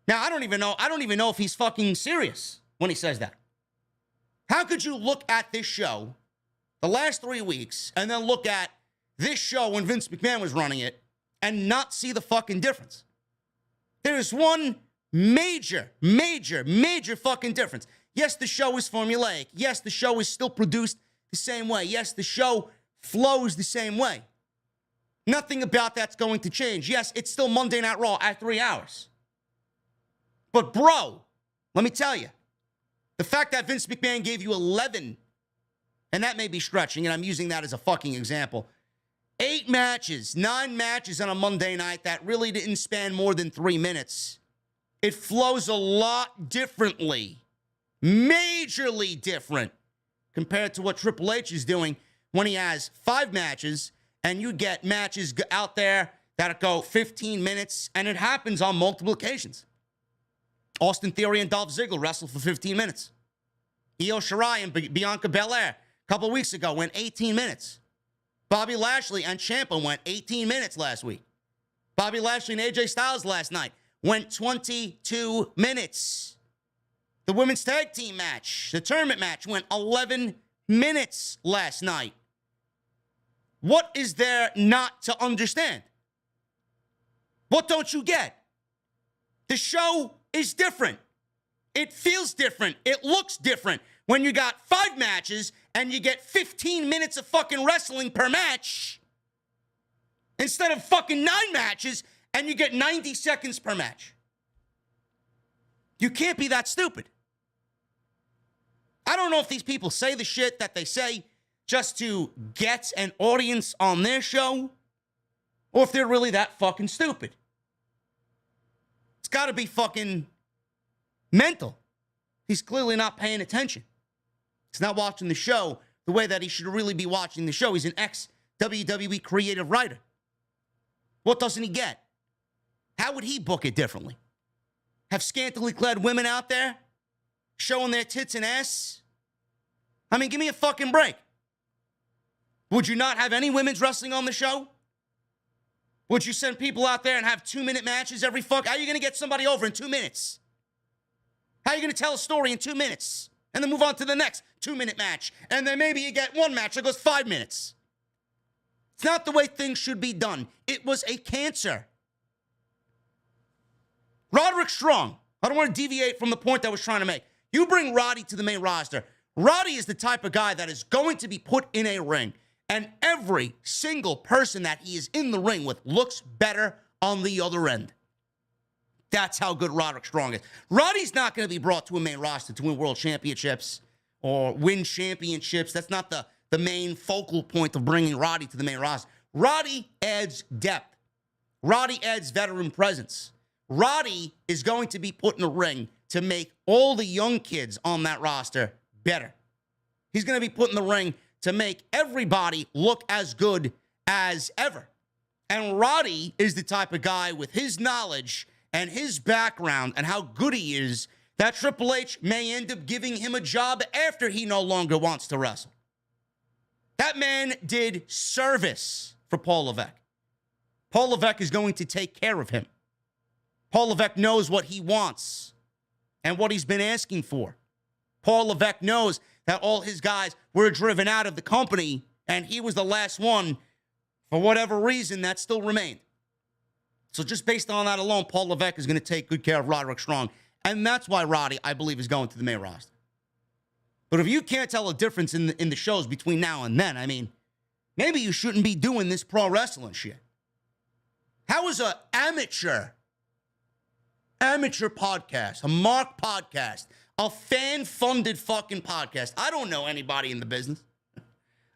Now, I don't even know if he's fucking serious when he says that. How could you look at this show the last 3 weeks and then look at this show when Vince McMahon was running it and not see the fucking difference? There's one major fucking difference. Yes, the show is formulaic. Yes, the show is still produced the same way. Yes, the show flows the same way. Nothing about that's going to change. Yes, it's still Monday Night Raw at 3 hours. But bro, let me tell you, the fact that Vince McMahon gave you 11 and that may be stretching, and I'm using that as a fucking example. 8 matches, 9 matches on a Monday night that really didn't span more than 3 minutes. It flows a lot differently, majorly different, compared to what Triple H is doing when he has 5 matches, and you get matches out there that go 15 minutes, and it happens on multiple occasions. Austin Theory and Dolph Ziggler wrestled for 15 minutes. Io Shirai and Bianca Belair a couple weeks ago went 18 minutes. Bobby Lashley and Ciampa went 18 minutes last week. Bobby Lashley and AJ Styles last night went 22 minutes. The women's tag team match, the tournament match, went 11 minutes last night. What is there not to understand? What don't you get? The show is different. It feels different. It looks different. When you got 5 matches and you get 15 minutes of fucking wrestling per match, instead of fucking 9 matches and you get 90 seconds per match. You can't be that stupid. I don't know if these people say the shit that they say just to get an audience on their show, or if they're really that fucking stupid. It's got to be fucking mental. He's clearly not paying attention. He's not watching the show the way that he should really be watching the show. He's an ex-WWE creative writer. What doesn't he get? How would he book it differently? Have scantily clad women out there showing their tits and ass? I mean, give me a fucking break. Would you not have any women's wrestling on the show? Would you send people out there and have 2-minute matches every fuck? How are you going to get somebody over in 2 minutes? How are you going to tell a story in 2 minutes? And then move on to the next 2-minute match. And then maybe you get one match that goes 5 minutes. It's not the way things should be done. It was a cancer. Roderick Strong. I don't want to deviate from the point I was trying to make. You bring Roddy to the main roster. Roddy is the type of guy that is going to be put in a ring, and every single person that he is in the ring with looks better on the other end. That's how good Roderick Strong is. Roddy's not going to be brought to a main roster to win world championships or win championships. That's not the main focal point of bringing Roddy to the main roster. Roddy adds depth. Roddy adds veteran presence. Roddy is going to be put in a ring to make all the young kids on that roster better. He's going to be put in the ring to make everybody look as good as ever. And Roddy is the type of guy with his knowledge and his background and how good he is that Triple H may end up giving him a job after he no longer wants to wrestle. That man did service for Paul Levesque. Paul Levesque is going to take care of him. Paul Levesque knows what he wants and what he's been asking for. Paul Levesque knows that all his guys were driven out of the company, and he was the last one, for whatever reason, that still remained. So just based on that alone, Paul Levesque is going to take good care of Roderick Strong. And that's why Roddy, I believe, is going to the main roster. But if you can't tell a difference in the shows between now and then, I mean, maybe you shouldn't be doing this pro wrestling shit. How is an amateur podcast, a mark podcast, a fan-funded fucking podcast? I don't know anybody in the business.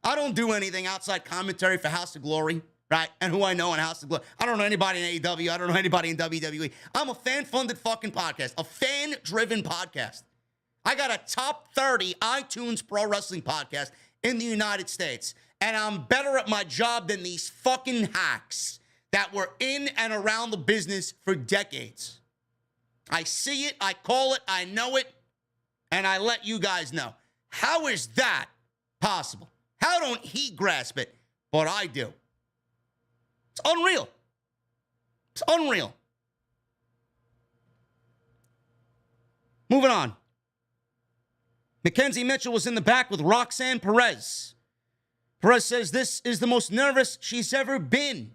I don't do anything outside commentary for House of Glory, right? And who I know in House of Glory. I don't know anybody in AEW. I don't know anybody in WWE. I'm a fan-funded fucking podcast, a fan-driven podcast. I got a top 30 iTunes pro wrestling podcast in the United States. And I'm better at my job than these fucking hacks that were in and around the business for decades. I see it, I call it, I know it, and I let you guys know. How is that possible? How don't he grasp it? But I do. It's unreal. It's unreal. Moving on. Mackenzie Mitchell was in the back with Roxanne Perez. Perez says this is the most nervous she's ever been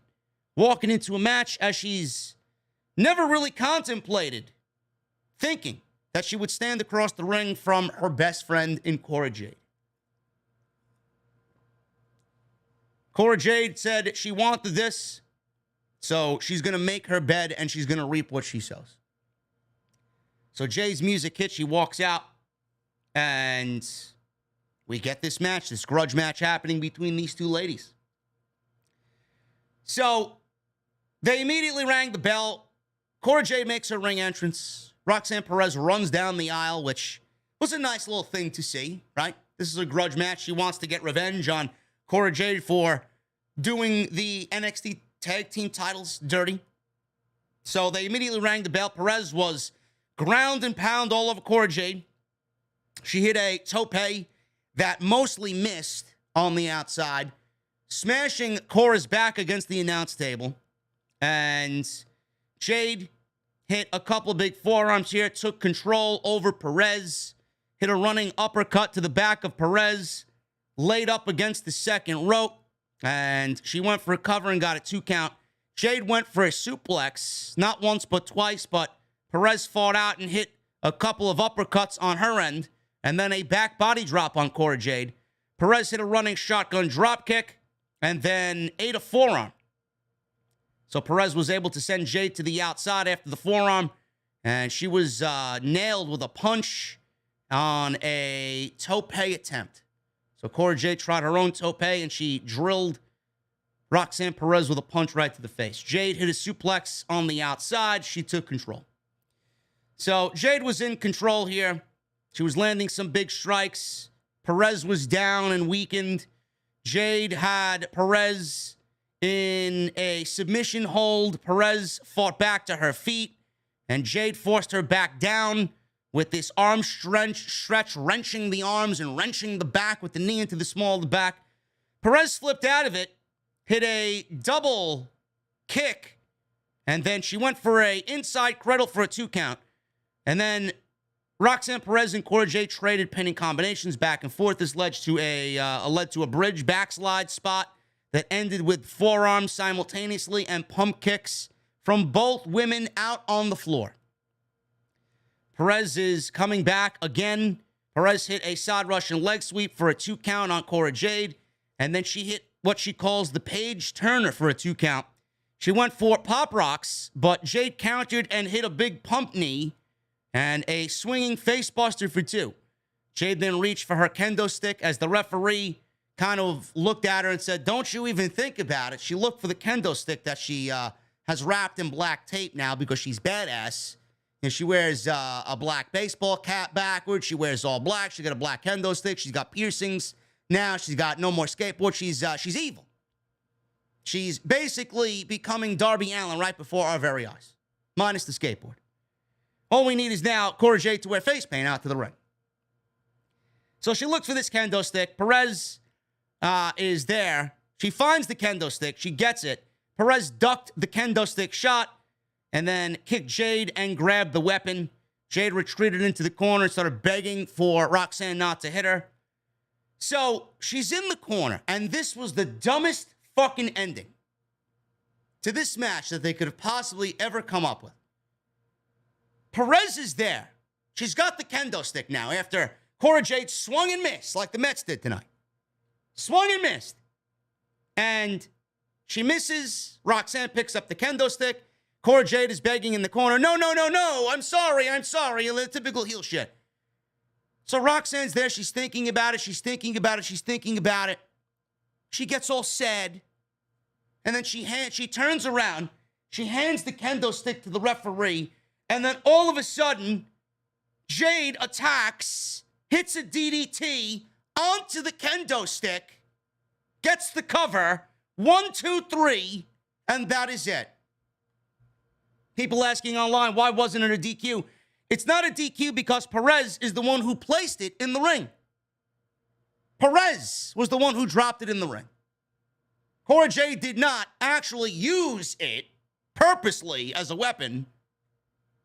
walking into a match, as she's never really contemplated thinking that she would stand across the ring from her best friend in Cora Jade. Cora Jade said she wanted this, so she's going to make her bed and she's going to reap what she sows. So Jay's music hits, she walks out, and we get this match, this grudge match happening between these two ladies. So they immediately rang the bell. Cora Jade makes her ring entrance. Roxanne Perez runs down the aisle, which was a nice little thing to see, right? This is a grudge match. She wants to get revenge on Cora Jade for doing the NXT tag team titles dirty. So they immediately rang the bell. Perez was ground and pound all over Cora Jade. She hit a tope that mostly missed on the outside, smashing Cora's back against the announce table. And Jade hit a couple of big forearms here, took control over Perez, hit a running uppercut to the back of Perez, laid up against the second rope, and she went for a cover and got a 2 count. Jade went for a suplex, not once but twice, but Perez fought out and hit a couple of uppercuts on her end, and then a back body drop on Cora Jade. Perez hit a running shotgun drop kick, and then ate a forearm. So Perez was able to send Jade to the outside after the forearm, and she was nailed with a punch on a tope attempt. So Cora Jade tried her own tope, and she drilled Roxanne Perez with a punch right to the face. Jade hit a suplex on the outside. She took control. So Jade was in control here. She was landing some big strikes. Perez was down and weakened. Jade had Perez in a submission hold. Perez fought back to her feet, and Jade forced her back down with this arm stretch, wrenching the arms and wrenching the back with the knee into the small of the back. Perez flipped out of it, hit a double kick, and then she went for a inside cradle for a 2 count. And then Roxanne Perez and Cora Jade traded pinning combinations back and forth. This led to a bridge backslide spot that ended with forearms simultaneously and pump kicks from both women out on the floor. Perez is coming back again. Perez hit a side Russian leg sweep for a 2 count on Cora Jade, and then she hit what she calls the Page Turner for a 2 count. She went for pop rocks, but Jade countered and hit a big pump knee and a swinging face buster for 2. Jade then reached for her kendo stick as the referee kind of looked at her and said, "Don't you even think about it." She looked for the kendo stick that she has wrapped in black tape now because she's badass. And she wears a black baseball cap backwards. She wears all black. She got a black kendo stick. She's got piercings. Now she's got no more skateboard. She's evil. She's basically becoming Darby Allin right before our very eyes, minus the skateboard. All we need is now Cora Jade to wear face paint out to the ring. So she looks for this kendo stick. Perez is there. She finds the kendo stick. She gets it. Perez ducked the kendo stick shot and then kicked Jade and grabbed the weapon. Jade retreated into the corner and started begging for Roxanne not to hit her. So she's in the corner, and this was the dumbest fucking ending to this match that they could have possibly ever come up with. Perez is there. She's got the kendo stick now after Cora Jade swung and missed like the Mets did tonight. Swung and missed. And she misses. Roxanne picks up the kendo stick. Cora Jade is begging in the corner, no, I'm sorry. The typical heel shit. So Roxanne's there. She's thinking about it. She gets all sad. And then she turns around. She hands the kendo stick to the referee. And then all of a sudden, Jade attacks, hits a DDT onto the kendo stick, gets the cover, 1, 2, 3, and that is it. People asking online, why wasn't it a DQ? It's not a DQ because Perez is the one who placed it in the ring. Perez was the one who dropped it in the ring. Cora Jade did not actually use it purposely as a weapon.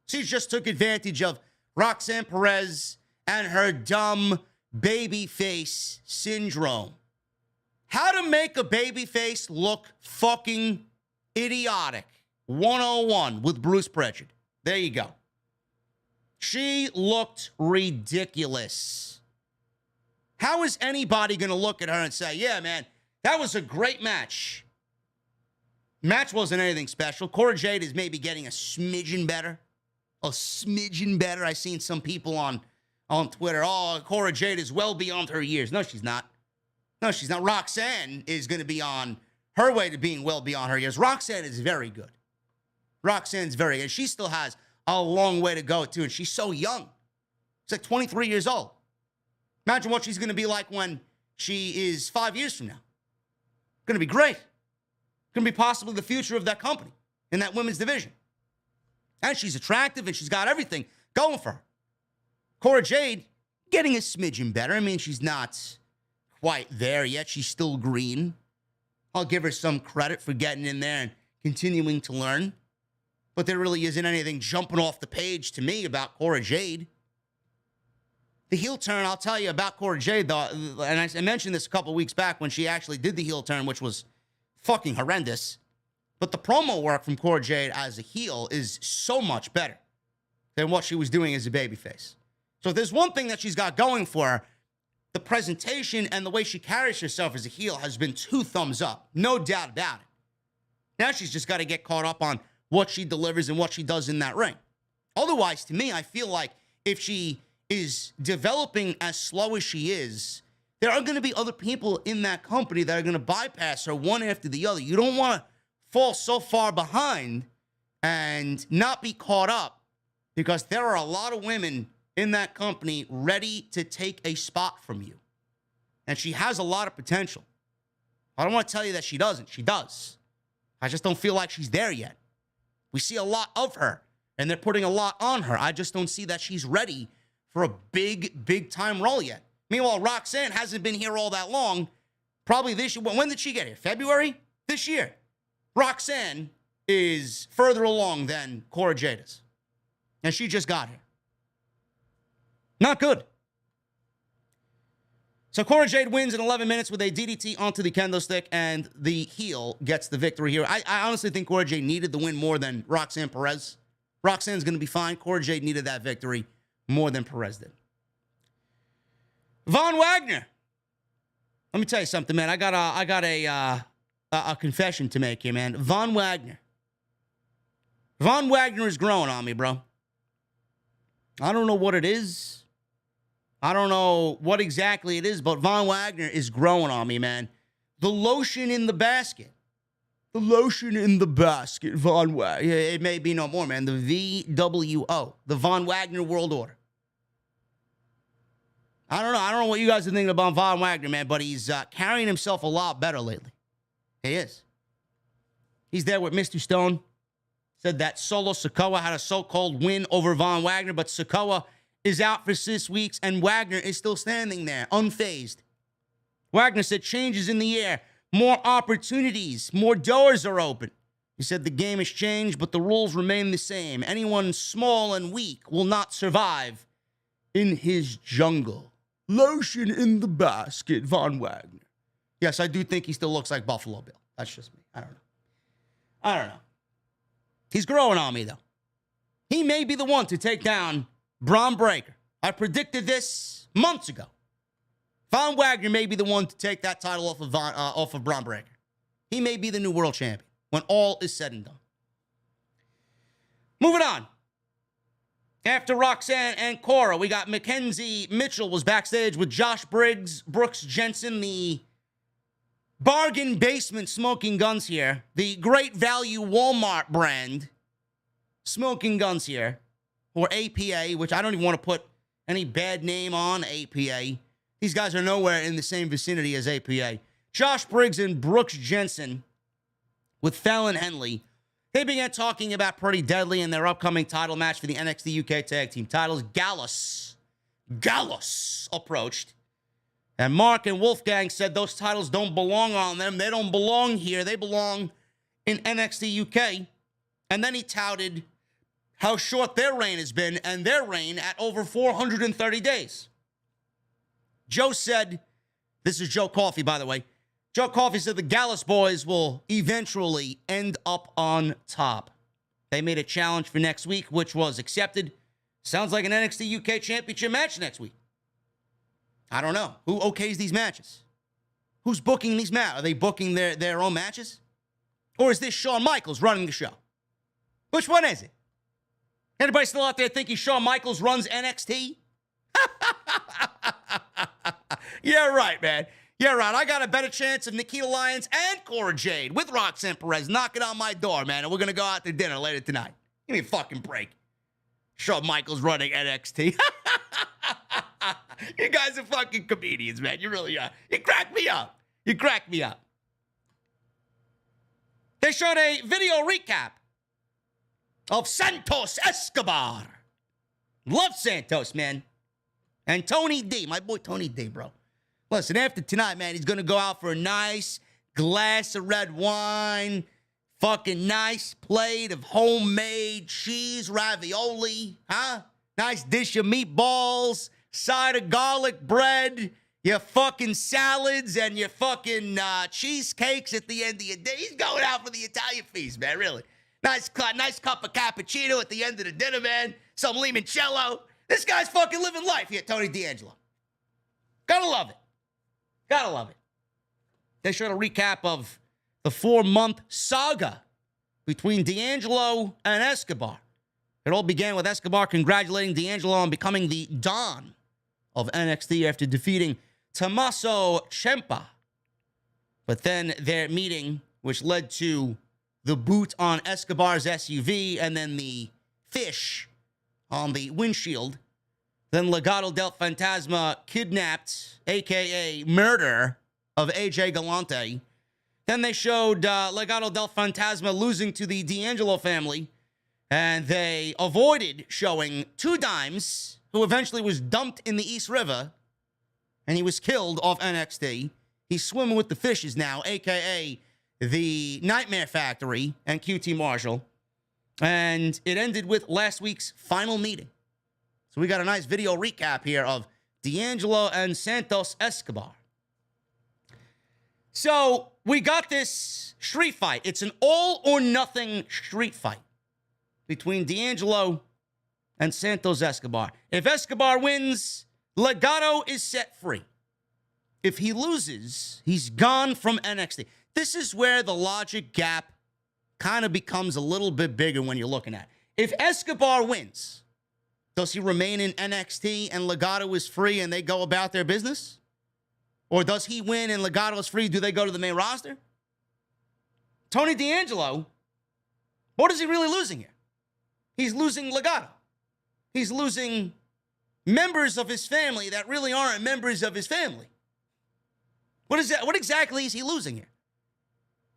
She just took advantage of Roxanne Perez and her dumb babyface syndrome. How to make a babyface look fucking idiotic. 101 with Bruce Prichard. There you go. She looked ridiculous. How is anybody going to look at her and say, yeah, man, that was a great match? Match wasn't anything special. Cora Jade is maybe getting a smidgen better. I've seen some people on on Twitter, oh, Cora Jade is well beyond her years. No, she's not. No, she's not. Roxanne is going to be on her way to being well beyond her years. Roxanne is very good. Roxanne's very good. She still has a long way to go, too, and she's so young. She's like 23 years old. Imagine what she's going to be like when she is 5 years from now. Going to be great. Going to be possibly the future of that company in that women's division. And she's attractive, and she's got everything going for her. Cora Jade, getting a smidgen better. I mean, she's not quite there yet. She's still green. I'll give her some credit for getting in there and continuing to learn. But there really isn't anything jumping off the page to me about Cora Jade. The heel turn, I'll tell you about Cora Jade, though, and I mentioned this a couple weeks back when she actually did the heel turn, which was fucking horrendous. But the promo work from Cora Jade as a heel is so much better than what she was doing as a babyface. So if there's one thing that she's got going for her, the presentation and the way she carries herself as a heel has been 2 thumbs up. No doubt about it. Now she's just got to get caught up on what she delivers and what she does in that ring. Otherwise, to me, I feel like if she is developing as slow as she is, there are going to be other people in that company that are going to bypass her one after the other. You don't want to fall so far behind and not be caught up, because there are a lot of women in that company ready to take a spot from you. And she has a lot of potential. I don't want to tell you that she doesn't. She does. I just don't feel like she's there yet. We see a lot of her, and they're putting a lot on her. I just don't see that she's ready for a big time role yet. Meanwhile, Roxanne hasn't been here all that long. Probably this year. When did she get here? February? This year. Roxanne is further along than Cora Jade is. And she just got here. Not good. So Cora Jade wins in 11 minutes with a DDT onto the kendo stick, and the heel gets the victory here. I honestly think Cora Jade needed the win more than Roxanne Perez. Roxanne's going to be fine. Cora Jade needed that victory more than Perez did. Von Wagner. Let me tell you something, man. I got a confession to make here, man. Von Wagner. Von Wagner is growing on me, bro. I don't know what it is. I don't know what exactly it is, but Von Wagner is growing on me, man. The lotion in the basket. The lotion in the basket, Von Wagner. It may be no more, man. The VWO. The Von Wagner World Order. I don't know what you guys are thinking about Von Wagner, man, but he's carrying himself a lot better lately. He is. He's there with Mr. Stone. Said that Solo Sikoa had a so-called win over Von Wagner, but Sikoa is out for 6 weeks, and Wagner is still standing there, unfazed. Wagner said changes in the air, more opportunities, more doors are open. He said the game has changed, but the rules remain the same. Anyone small and weak will not survive in his jungle. Lotion in the basket, Von Wagner. Yes, I do think he still looks like Buffalo Bill. That's just me. I don't know. He's growing on me, though. He may be the one to take down Bron Breakker. I predicted this months ago. Von Wagner may be the one to take that title off of Bron Breakker. He may be the new world champion when all is said and done. Moving on. After Roxanne and Cora, we got Mackenzie Mitchell was backstage with Josh Brooks Jensen, the bargain basement smoking guns here. The great value Walmart brand smoking guns here. Or APA, which I don't even want to put any bad name on APA. These guys are nowhere in the same vicinity as APA. Josh Briggs and Brooks Jensen with Fallon Henley. They began talking about Pretty Deadly and their upcoming title match for the NXT UK Tag Team titles. Gallus approached. And Mark and Wolfgang said those titles don't belong on them. They don't belong here. They belong in NXT UK. And then he touted how short their reign has been, and their reign at over 430 days. Joe said, this is Joe Coffey, by the way. Joe Coffey said the Gallus boys will eventually end up on top. They made a challenge for next week, which was accepted. Sounds like an NXT UK Championship match next week. I don't know. Who okays these matches? Who's booking these matches? Are they booking their own matches? Or is this Shawn Michaels running the show? Which one is it? Anybody still out there thinking Shawn Michaels runs NXT? Yeah, right, man. Yeah, right. I got a better chance of Nikita Lyons and Cora Jade with Roxanne Perez knocking on my door, man. And we're going to go out to dinner later tonight. Give me a fucking break. Shawn Michaels running NXT. You guys are fucking comedians, man. You really are. You crack me up. You crack me up. They showed a video recap of Santos Escobar. Love Santos, man. And Tony D, my boy Tony D, bro. Listen, after tonight, man, he's going to go out for a nice glass of red wine, fucking nice plate of homemade cheese ravioli, huh? Nice dish of meatballs, side of garlic bread, your fucking salads, and your fucking cheesecakes at the end of your day. He's going out for the Italian feast, man, really. Nice cup of cappuccino at the end of the dinner, man. Some limoncello. This guy's fucking living life here, Tony D'Angelo. Gotta love it. Gotta love it. They showed a recap of the 4-month saga between D'Angelo and Escobar. It all began with Escobar congratulating D'Angelo on becoming the Don of NXT after defeating Tommaso Ciampa. But then their meeting, which led to the boot on Escobar's SUV and then the fish on the windshield. Then Legado del Fantasma kidnapped, a.k.a. murder, of AJ Galante. Then they showed Legado del Fantasma losing to the D'Angelo family. And they avoided showing Two Dimes, who eventually was dumped in the East River. And he was killed off NXT. He's swimming with the fishes now, a.k.a. the Nightmare Factory and QT Marshall. And it ended with last week's final meeting. So we got a nice video recap here of D'Angelo and Santos Escobar. So we got this street fight. It's an all-or-nothing street fight between D'Angelo and Santos Escobar. If Escobar wins, Legado is set free. If he loses, he's gone from NXT. This is where the logic gap kind of becomes a little bit bigger when you're looking at it. If Escobar wins, does he remain in NXT and Legado is free and they go about their business? Or does he win and Legado is free? Do they go to the main roster? Tony D'Angelo, what is he really losing here? He's losing Legado. He's losing members of his family that really aren't members of his family. What is that? What exactly is he losing here?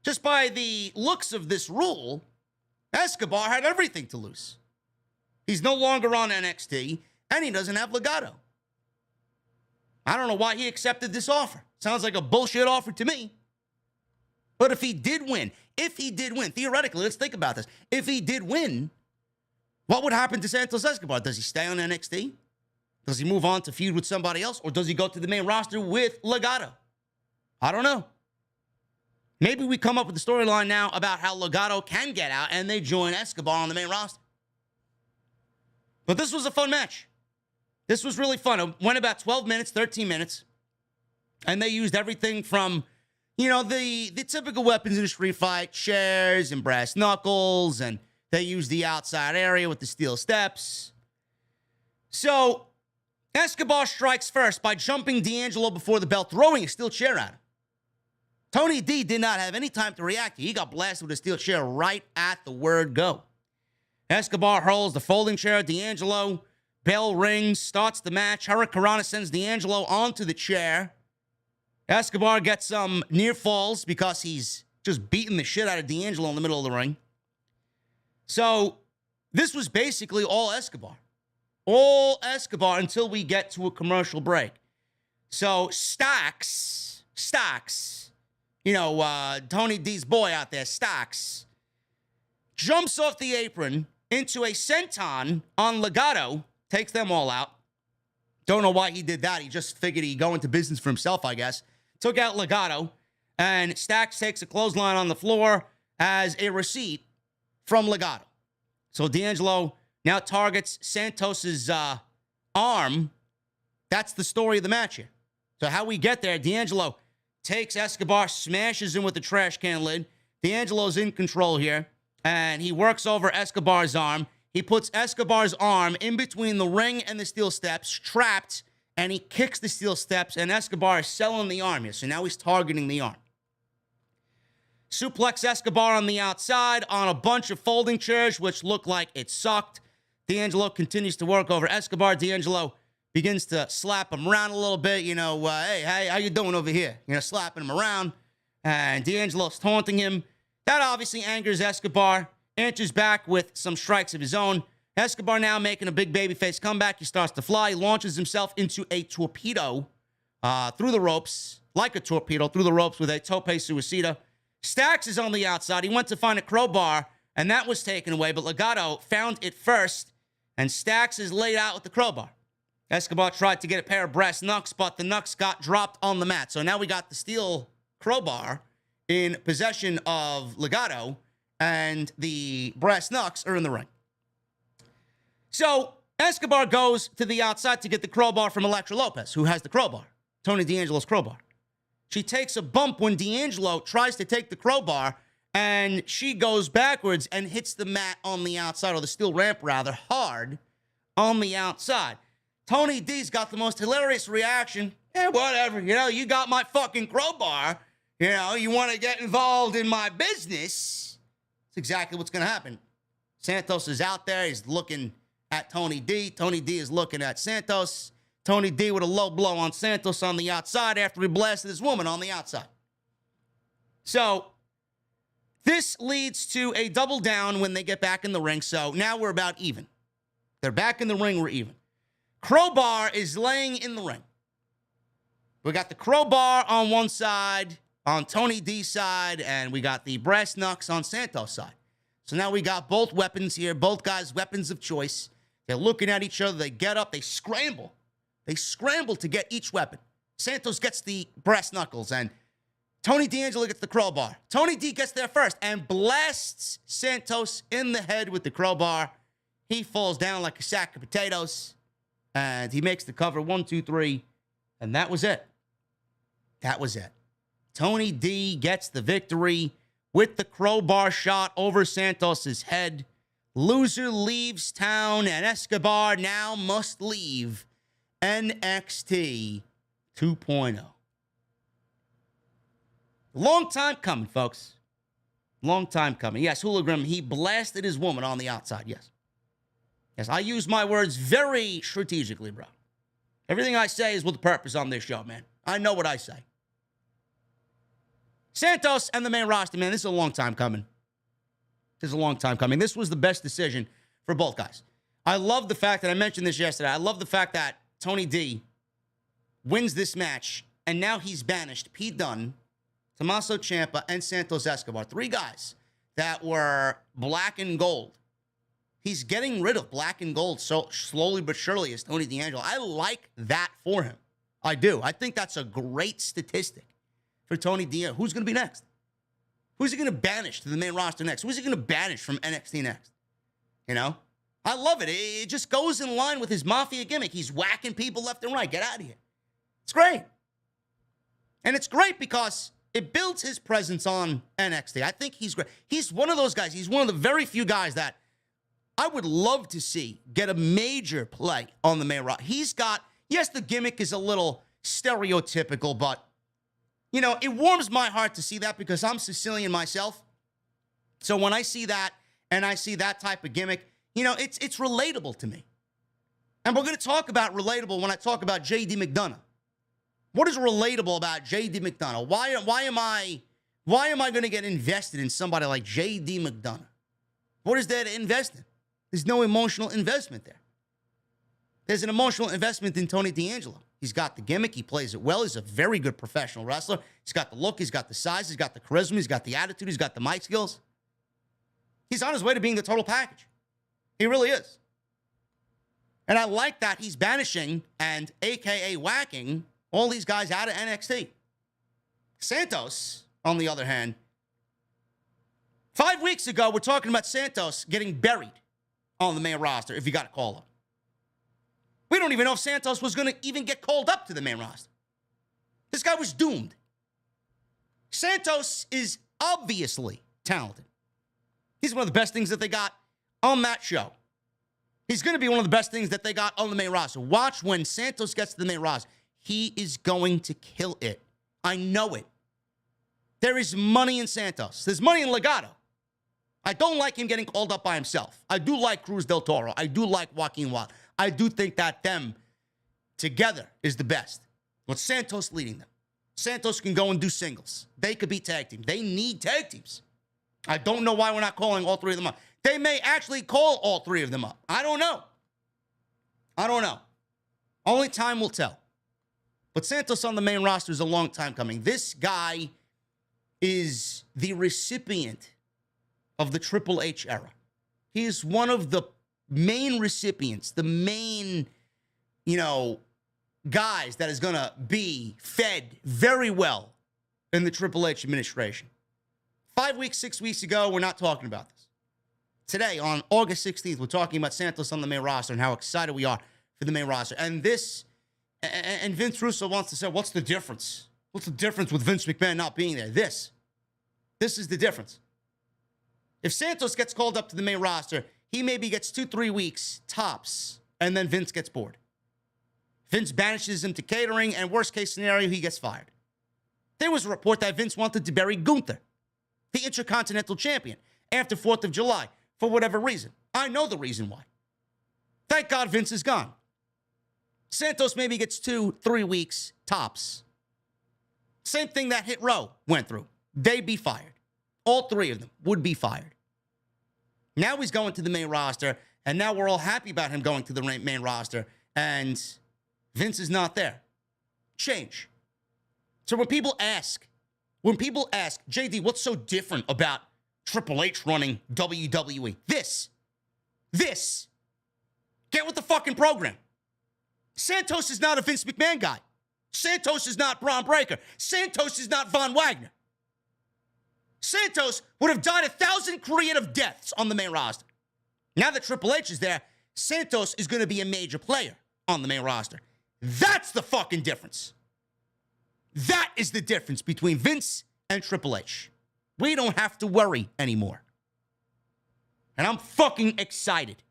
Just by the looks of this rule, Escobar had everything to lose. He's no longer on NXT, and he doesn't have Legado. I don't know why he accepted this offer. Sounds like a bullshit offer to me. But if he did win, theoretically, let's think about this. If he did win, what would happen to Santos Escobar? Does he stay on NXT? Does he move on to feud with somebody else? Or does he go to the main roster with Legado? I don't know. Maybe we come up with a storyline now about how Legado can get out and they join Escobar on the main roster. But this was a fun match. This was really fun. It went about 12 minutes, 13 minutes. And they used everything from, the typical weapons in a street fight, chairs and brass knuckles, and they used the outside area with the steel steps. So, Escobar strikes first by jumping D'Angelo before the bell, throwing a steel chair at him. Tony D did not have any time to react. He got blasted with a steel chair right at the word go. Escobar hurls the folding chair at D'Angelo. Bell rings, starts the match. Hurricanrana sends D'Angelo onto the chair. Escobar gets some near falls because he's just beating the shit out of D'Angelo in the middle of the ring. So this was basically all Escobar. All Escobar until we get to a commercial break. So Stacks, Tony D's boy out there, Stacks, jumps off the apron into a senton on Legado, takes them all out. Don't know why he did that. He just figured he'd go into business for himself, I guess. Took out Legado, and Stacks takes a clothesline on the floor as a receipt from Legado. So D'Angelo now targets Santos's arm. That's the story of the match here. So how we get there, D'Angelo takes Escobar, smashes him with the trash can lid. D'Angelo's in control here, and he works over Escobar's arm. He puts Escobar's arm in between the ring and the steel steps, trapped, and he kicks the steel steps, and Escobar is selling the arm here. So now he's targeting the arm. Suplex Escobar on the outside on a bunch of folding chairs, which look like it sucked. D'Angelo continues to work over Escobar. D'Angelo begins to slap him around a little bit. Hey, how you doing over here? Slapping him around. And D'Angelo's taunting him. That obviously angers Escobar. Answers back with some strikes of his own. Escobar now making a big babyface comeback. He starts to fly. He launches himself into a torpedo through the ropes, like a torpedo, through the ropes with a tope suicida. Stacks is on the outside. He went to find a crowbar, and that was taken away, but Legado found it first, and Stacks is laid out with the crowbar. Escobar tried to get a pair of brass knucks, but the knucks got dropped on the mat. So now we got the steel crowbar in possession of Legado, and the brass knucks are in the ring. So Escobar goes to the outside to get the crowbar from Elektra Lopez, who has the crowbar, Tony D'Angelo's crowbar. She takes a bump when D'Angelo tries to take the crowbar, and she goes backwards and hits the mat on the outside, or the steel ramp rather, hard on the outside. Tony D's got the most hilarious reaction. Whatever, you got my fucking crowbar. You want to get involved in my business. That's exactly what's going to happen. Santos is out there. He's looking at Tony D. Tony D is looking at Santos. Tony D with a low blow on Santos on the outside after he blasted his woman on the outside. So this leads to a double down when they get back in the ring. So now we're about even. They're back in the ring. We're even. Crowbar is laying in the ring. We got the crowbar on one side, on Tony D's side, and we got the brass knucks on Santos' side. So now we got both weapons here, both guys' weapons of choice. They're looking at each other. They get up. They scramble. They scramble to get each weapon. Santos gets the brass knuckles, and Tony D'Angelo gets the crowbar. Tony D gets there first and blasts Santos in the head with the crowbar. He falls down like a sack of potatoes, and he makes the cover 1, 2, 3, and that was it. That was it. Tony D gets the victory with the crowbar shot over Santos's head. Loser leaves town, and Escobar now must leave NXT 2.0. Long time coming, folks. Long time coming. Yes, Hooligram, he blasted his woman on the outside. Yes. Yes, I use my words very strategically, bro. Everything I say is with a purpose on this show, man. I know what I say. Santos and the main roster, man, this is a long time coming. This is a long time coming. This was the best decision for both guys. I love the fact that I mentioned this yesterday. I love the fact that Tony D wins this match, and now he's banished Pete Dunne, Tommaso Ciampa, and Santos Escobar. 3 guys that were black and gold. He's getting rid of black and gold so slowly but surely as Tony D'Angelo. I like that for him. I do. I think that's a great statistic for Tony D'Angelo. Who's going to be next? Who's he going to banish to the main roster next? Who's he going to banish from NXT next? I love it. It just goes in line with his mafia gimmick. He's whacking people left and right. Get out of here. It's great. And it's great because it builds his presence on NXT. I think he's great. He's one of those guys. He's one of the very few guys that I would love to see get a major play on the main roster. He's got, yes, the gimmick is a little stereotypical, but, it warms my heart to see that because I'm Sicilian myself. So when I see that and I see that type of gimmick, it's relatable to me. And we're going to talk about relatable when I talk about JD McDonugh. What is relatable about JD McDonugh? Why am I going to get invested in somebody like JD McDonugh? What is there to invest in? There's no emotional investment there. There's an emotional investment in Tony D'Angelo. He's got the gimmick. He plays it well. He's a very good professional wrestler. He's got the look. He's got the size. He's got the charisma. He's got the attitude. He's got the mic skills. He's on his way to being the total package. He really is. And I like that he's banishing and AKA whacking all these guys out of NXT. Santos, on the other hand, 5 weeks ago, we're talking about Santos getting buried on the main roster if he got a call up. We don't even know if Santos was going to even get called up to the main roster. This guy was doomed. Santos is obviously talented. He's one of the best things that they got on that show. He's going to be one of the best things that they got on the main roster. Watch when Santos gets to the main roster. He is going to kill it. I know it. There is money in Santos. There's money in Legado. I don't like him getting called up by himself. I do like Cruz del Toro. I do like Joaquin Wild. I do think that them together is the best. With Santos leading them. Santos can go and do singles. They could be tag teams. They need tag teams. I don't know why we're not calling all three of them up. They may actually call all three of them up. I don't know. Only time will tell. But Santos on the main roster is a long time coming. This guy is the recipient of the Triple H era. He is one of the main recipients, the main, guys that is going to be fed very well in the Triple H administration. 5 weeks, 6 weeks ago, we're not talking about this. Today, on August 16th, we're talking about Santos on the main roster and how excited we are for the main roster. And Vince Russo wants to say, what's the difference? What's the difference with Vince McMahon not being there? This is the difference. If Santos gets called up to the main roster, he maybe gets 2-3 weeks, tops, and then Vince gets bored. Vince banishes him to catering, and worst case scenario, he gets fired. There was a report that Vince wanted to bury Gunther, the Intercontinental Champion, after 4th of July, for whatever reason. I know the reason why. Thank God Vince is gone. Santos maybe gets 2-3 weeks, tops. Same thing that Hit Row went through. They'd be fired. All three of them would be fired. Now he's going to the main roster, and now we're all happy about him going to the main roster, and Vince is not there. Change. So when people ask, JD, what's so different about Triple H running WWE? This. Get with the fucking program. Santos is not a Vince McMahon guy. Santos is not Bron Breakker. Santos is not Von Wagner. Santos would have died 1,000 creative deaths on the main roster. Now that Triple H is there, Santos is going to be a major player on the main roster. That's the fucking difference. That is the difference between Vince and Triple H. We don't have to worry anymore. And I'm fucking excited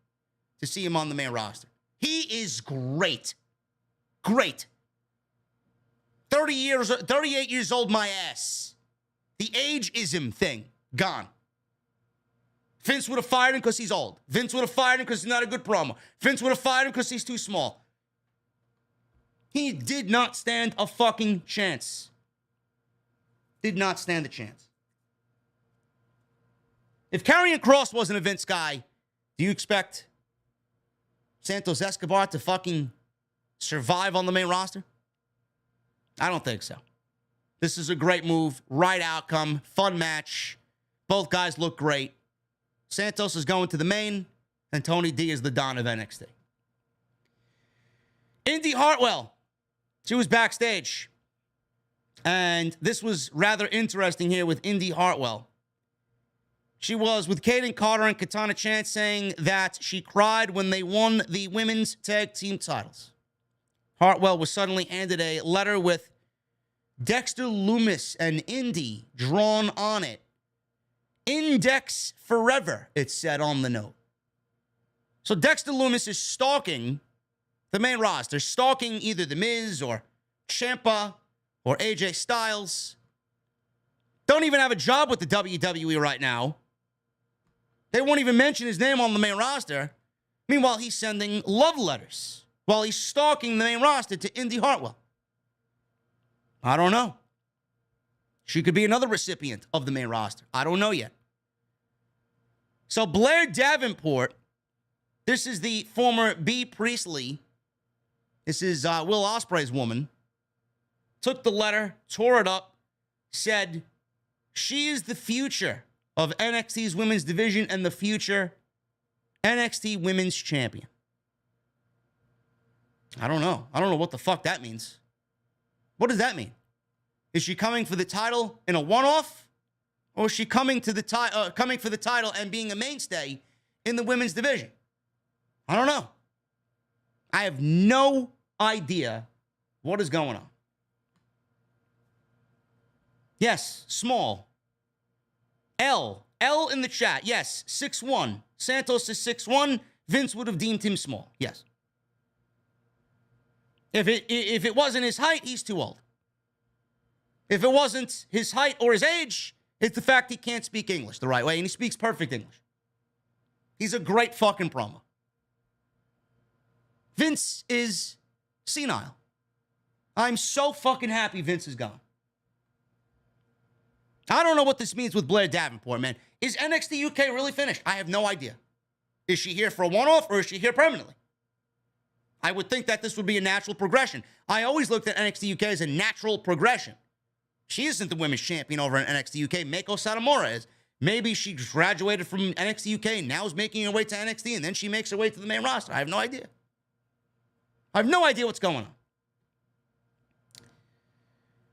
to see him on the main roster. He is great. Great. 38 years old, my ass. The ageism thing, gone. Vince would have fired him because he's old. Vince would have fired him because he's not a good promo. Vince would have fired him because he's too small. He did not stand a fucking chance. Did not stand a chance. If Karrion Kross wasn't a Vince guy, do you expect Santos Escobar to fucking survive on the main roster? I don't think so. This is a great move, right outcome, fun match. Both guys look great. Santos is going to the main, and Tony D is the Don of NXT. Indy Hartwell, she was backstage. And this was rather interesting here with Indy Hartwell. She was with Kaden Carter and Katana Chance saying that she cried when they won the women's tag team titles. Hartwell was suddenly handed a letter with Dexter Lumis and Indy drawn on it. Index forever, it said on the note. So Dexter Lumis is stalking the main roster, stalking either The Miz or Ciampa or AJ Styles. Don't even have a job with the WWE right now. They won't even mention his name on the main roster. Meanwhile, he's sending love letters while he's stalking the main roster to Indy Hartwell. I don't know. She could be another recipient of the main roster. I don't know yet. So Blair Davenport, this is the former Bea Priestley. This is Will Ospreay's woman. Took the letter, tore it up, said she is the future of NXT's women's division and the future NXT women's champion. I don't know. I don't know what the fuck that means. What does that mean? Is she coming for the title in a one-off? Or is she coming for the title and being a mainstay in the women's division? I don't know. I have no idea what is going on. Yes, small. L in the chat. Yes, 6'1". Santos is 6'1". Vince would have deemed him small. Yes. If it wasn't his height, he's too old. If it wasn't his height or his age, it's the fact he can't speak English the right way, and he speaks perfect English. He's a great fucking promo. Vince is senile. I'm so fucking happy Vince is gone. I don't know what this means with Blair Davenport, man. Is NXT UK really finished? I have no idea. Is she here for a one-off, or is she here permanently? I would think that this would be a natural progression. I always looked at NXT UK as a natural progression. She isn't the women's champion over in NXT UK. Meiko Satomura is. Maybe she graduated from NXT UK and now is making her way to NXT, and then she makes her way to the main roster. I have no idea. I have no idea what's going on.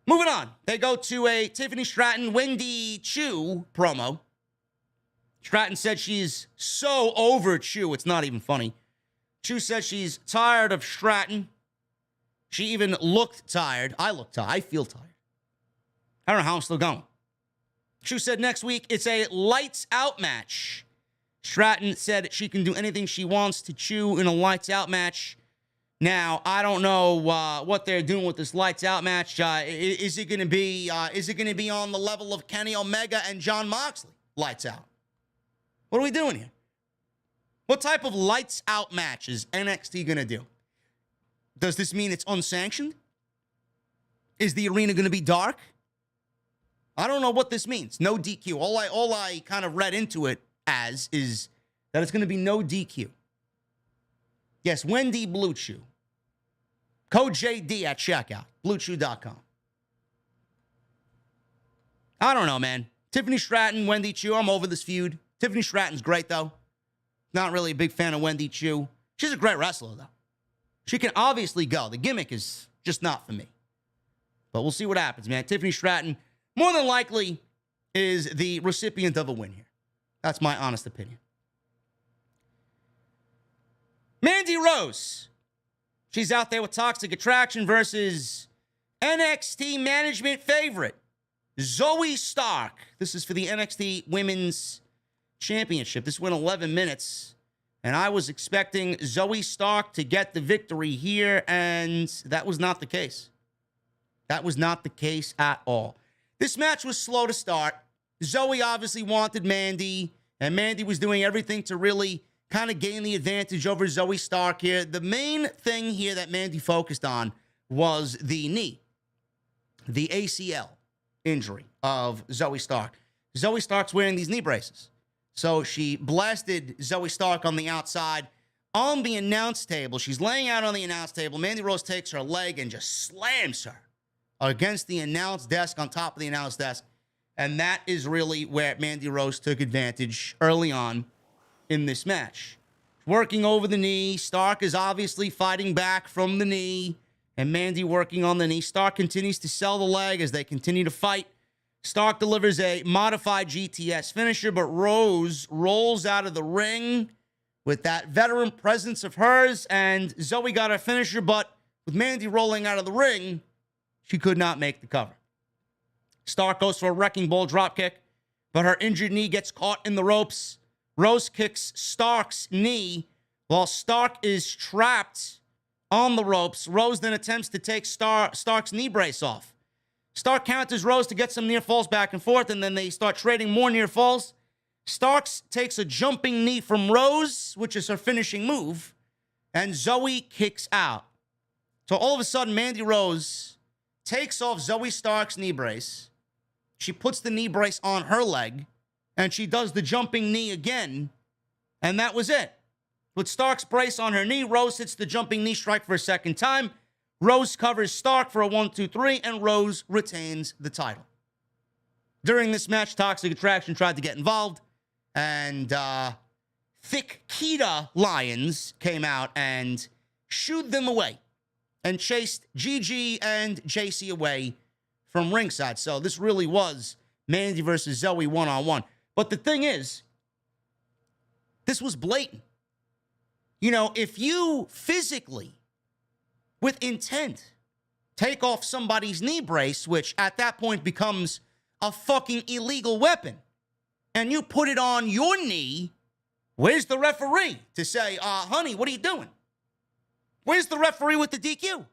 Moving on. They go to a Tiffany Stratton, Wendy Chu promo. Stratton said she's so over Chu, it's not even funny. Chu said she's tired of Stratton. She even looked tired. I look tired. I feel tired. I don't know how I'm still going. Chu said next week it's a lights out match. Stratton said she can do anything she wants to Chu in a lights out match. Now, I don't know what they're doing with this lights out match. Is it going to be on the level of Kenny Omega and Jon Moxley? Lights out. What are we doing here? What type of lights out match is NXT going to do? Does this mean it's unsanctioned? Is the arena going to be dark? I don't know what this means. No DQ. All I kind of read into it as is that it's going to be no DQ. Yes, Wendy Blue Chew. Code JD at checkout. BlueChew.com. I don't know, man. Tiffany Stratton, Wendy Chu. I'm over this feud. Tiffany Stratton's great, though. Not really a big fan of Wendy Chu. She's a great wrestler, though. She can obviously go. The gimmick is just not for me. But we'll see what happens, man. Tiffany Stratton, more than likely, is the recipient of a win here. That's my honest opinion. Mandy Rose. She's out there with Toxic Attraction versus NXT management favorite, Zoey Stark. This is for the NXT Women's Championship. This went 11 minutes, and I was expecting Zoey Stark to get the victory here, and that was not the case. That was not the case at all. This match was slow to start. Zoey obviously wanted Mandy, and Mandy was doing everything to really kind of gain the advantage over Zoey Stark here. The main thing here that Mandy focused on was the knee, the ACL injury of Zoey Stark. Zoey Stark's wearing these knee braces. So she blasted Zoey Stark on the outside on the announce table. She's laying out on the announce table. Mandy Rose takes her leg and just slams her against the announce desk, on top of the announce desk. And that is really where Mandy Rose took advantage early on in this match. Working over the knee. Stark is obviously fighting back from the knee, and Mandy working on the knee. Stark continues to sell the leg as they continue to fight. Stark delivers a modified GTS finisher, but Rose rolls out of the ring with that veteran presence of hers, and Zoey got her finisher, but with Mandy rolling out of the ring, she could not make the cover. Stark goes for a wrecking ball dropkick, but her injured knee gets caught in the ropes. Rose kicks Stark's knee while Stark is trapped on the ropes. Rose then attempts to take Stark's knee brace off. Stark counters Rose to get some near falls back and forth, and then they start trading more near falls. Starks takes a jumping knee from Rose, which is her finishing move, and Zoey kicks out. So all of a sudden, Mandy Rose takes off Zoey Stark's knee brace. She puts the knee brace on her leg, and she does the jumping knee again, and that was it. With Stark's brace on her knee, Rose hits the jumping knee strike for a second time. Rose covers Stark for a 1-2-3, and Rose retains the title. During this match, Toxic Attraction tried to get involved, and Thick Kita Lions came out and shooed them away and chased Gigi and JC away from ringside. So this really was Mandy versus Zoey one-on-one. But the thing is, this was blatant. You know, if you physically, with intent, take off somebody's knee brace, which at that point becomes a fucking illegal weapon, and you put it on your knee Where's the referee to say, honey, what are you doing? Where's the referee with the DQ?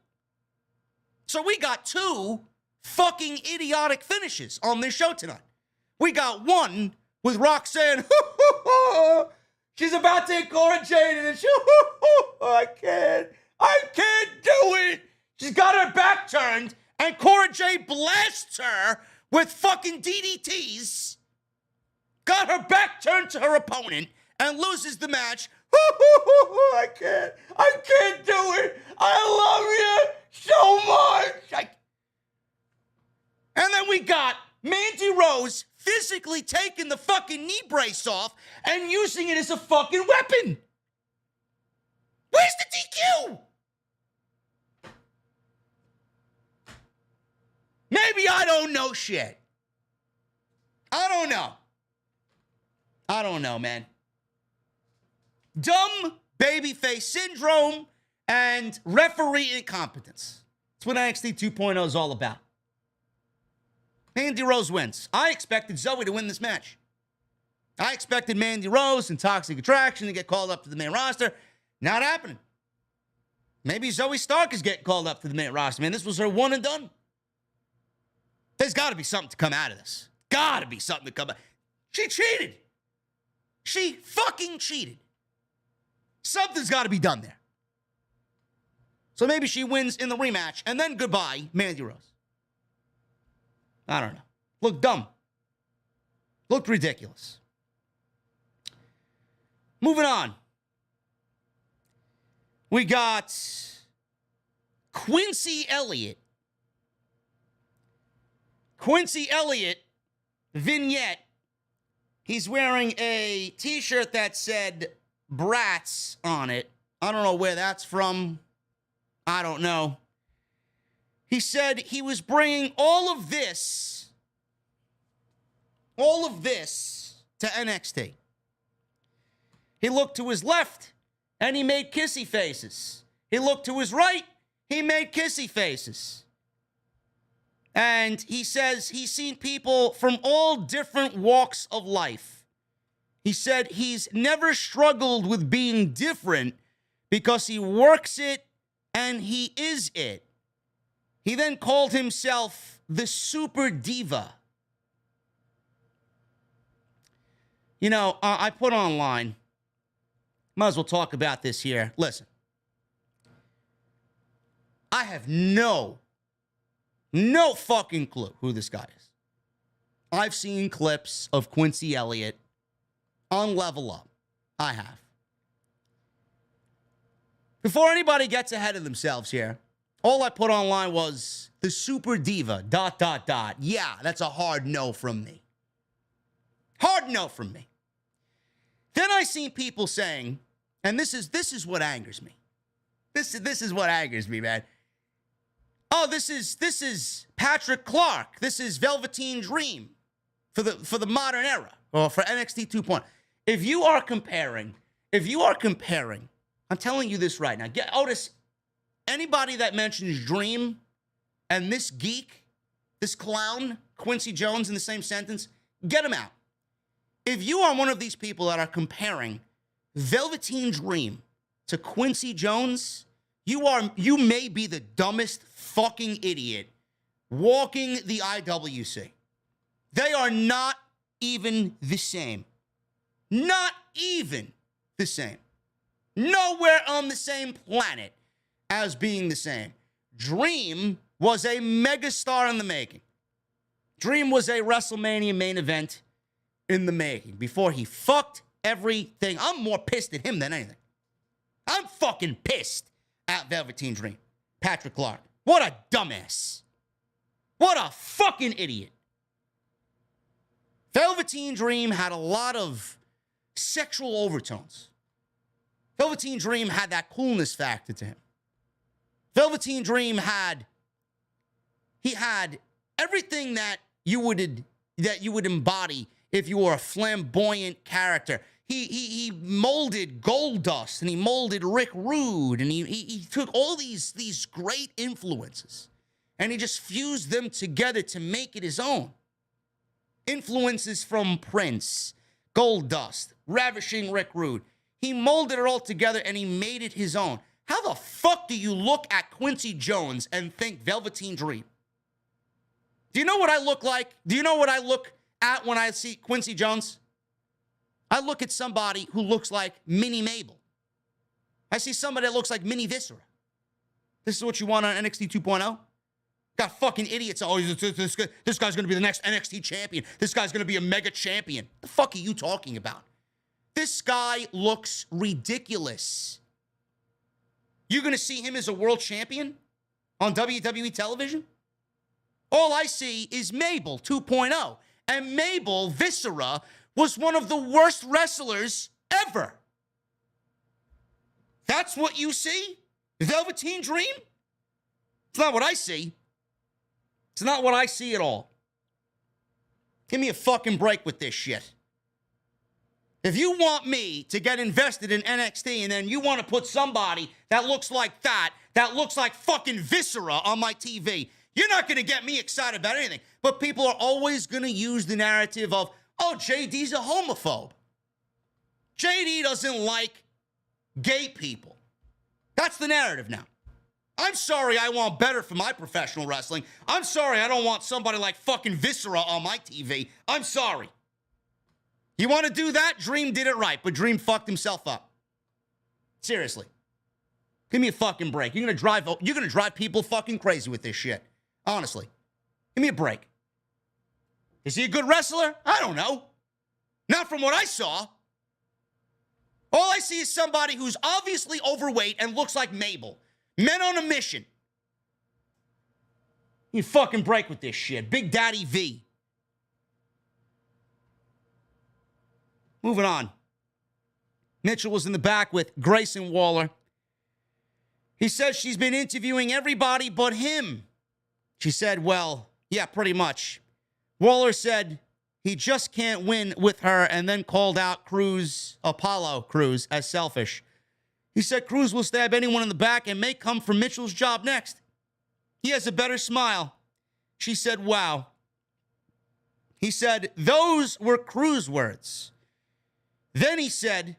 So we got two fucking idiotic finishes on this show tonight. We got one with Roxanne. She's about to hit Cora Jade, and I can't do it. She's got her back turned, and Cora Jade blasts her with fucking DDTs. Got her back turned to her opponent and loses the match. I can't do it. I love you so much. And then we got Mandy Rose physically taking the fucking knee brace off and using it as a fucking weapon. Where's the DQ? Maybe I don't know shit. I don't know, man. Dumb babyface syndrome and referee incompetence. That's what NXT 2.0 is all about. Mandy Rose wins. I expected Zoey to win this match. I expected Mandy Rose and Toxic Attraction to get called up to the main roster. Not happening. Maybe Zoey Stark is getting called up to the main roster. Man, this was her one and done. There's got to be something to come out of this. Got to be something to come out. She cheated. She fucking cheated. Something's got to be done there. So maybe she wins in the rematch, and then goodbye, Mandy Rose. I don't know. Looked dumb. Looked ridiculous. Moving on. We got Quincy Elliott. Quincy Elliott vignette. He's wearing a t-shirt that said Brats on it. I don't know where that's from. I don't know. He said he was bringing all of this to NXT. He looked to his left, and he made kissy faces. He looked to his right, he made kissy faces. And he says he's seen people from all different walks of life. He said he's never struggled with being different because he works it and he is it. He then called himself the Super Diva. You know, I put online, might as well talk about this here. Listen, I have no fucking clue who this guy is. I've seen clips of Quincy Elliott on Level Up. I have. Before anybody gets ahead of themselves here, all I put online was the Super Diva, ... Yeah, that's a hard no from me. Hard no from me. Then I seen people saying, and this is what angers me. This is what angers me, man. Oh, this is Patrick Clark. This is Velveteen Dream for the modern era, or for NXT 2.0. If you are comparing, I'm telling you this right now. Otis, anybody that mentions Dream and this geek, this clown, Quincy Jones in the same sentence, get him out. If you are one of these people that are comparing Velveteen Dream to Quincy Jones, you may be the dumbest fucking idiot walking the IWC. They are not even the same. Not even the same. Nowhere on the same planet as being the same. Dream was a megastar in the making. Dream was a WrestleMania main event in the making before he fucked everything. I'm more pissed at him than anything. I'm fucking pissed at Velveteen Dream. Patrick Clark. What a dumbass. What a fucking idiot. Velveteen Dream had a lot of sexual overtones. Velveteen Dream had that coolness factor to him. Velveteen Dream had everything that you would embody if you were a flamboyant character. He molded Goldust, and he molded Rick Rude, and he took all these great influences, and he just fused them together to make it his own. Influences from Prince, Gold Dust, Ravishing Rick Rude. He molded it all together and he made it his own. How the fuck do you look at Quincy Jones and think Velveteen Dream? Do you know what I look like? Do you know what I look at when I see Quincy Jones? I look at somebody who looks like Mini Mabel. I see somebody that looks like Mini Viscera. This is what you want on NXT 2.0? Got fucking idiots. Oh, this guy's going to be the next NXT champion. This guy's going to be a mega champion. The fuck are you talking about? This guy looks ridiculous. You're going to see him as a world champion on WWE television? All I see is Mabel 2.0. And Mabel Viscera was one of the worst wrestlers ever. That's what you see? Velveteen Dream? It's not what I see. It's not what I see at all. Give me a fucking break with this shit. If you want me to get invested in NXT and then you want to put somebody that looks like that looks like fucking Viscera on my TV, you're not going to get me excited about anything. But people are always going to use the narrative of, oh, JD's a homophobe. JD doesn't like gay people. That's the narrative now. I'm sorry I want better for my professional wrestling. I'm sorry I don't want somebody like fucking Viscera on my TV. I'm sorry. You want to do that? Dream did it right, but Dream fucked himself up. Seriously. Give me a fucking break. You're gonna drive people fucking crazy with this shit. Honestly. Give me a break. Is he a good wrestler? I don't know. Not from what I saw. All I see is somebody who's obviously overweight and looks like Mabel. Men on a mission. You fucking break with this shit. Big Daddy V. Moving on. Mitchell was in the back with Grayson Waller. He says she's been interviewing everybody but him. She said, well, yeah, pretty much. Waller said he just can't win with her and then called out Apollo Crews, as selfish. He said Crews will stab anyone in the back and may come for Mitchell's job next. He has a better smile. She said, wow. He said, those were Crews' words. Then he said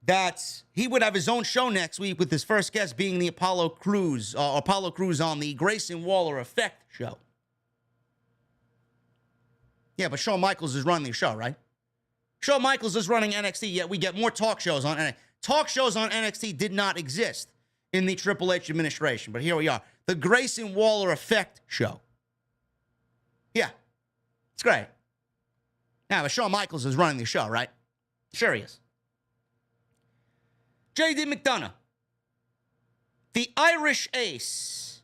that he would have his own show next week with his first guest being the Apollo Crews on the Grayson Waller Effect show. Yeah, but Shawn Michaels is running the show, right? Shawn Michaels is running NXT, yet we get more talk shows on NXT. Talk shows on NXT did not exist in the Triple H administration, but here we are. The Grayson Waller Effect show. Yeah, it's great. Now, but Shawn Michaels is running the show, right? Sure he is. JD McDonugh, the Irish Ace,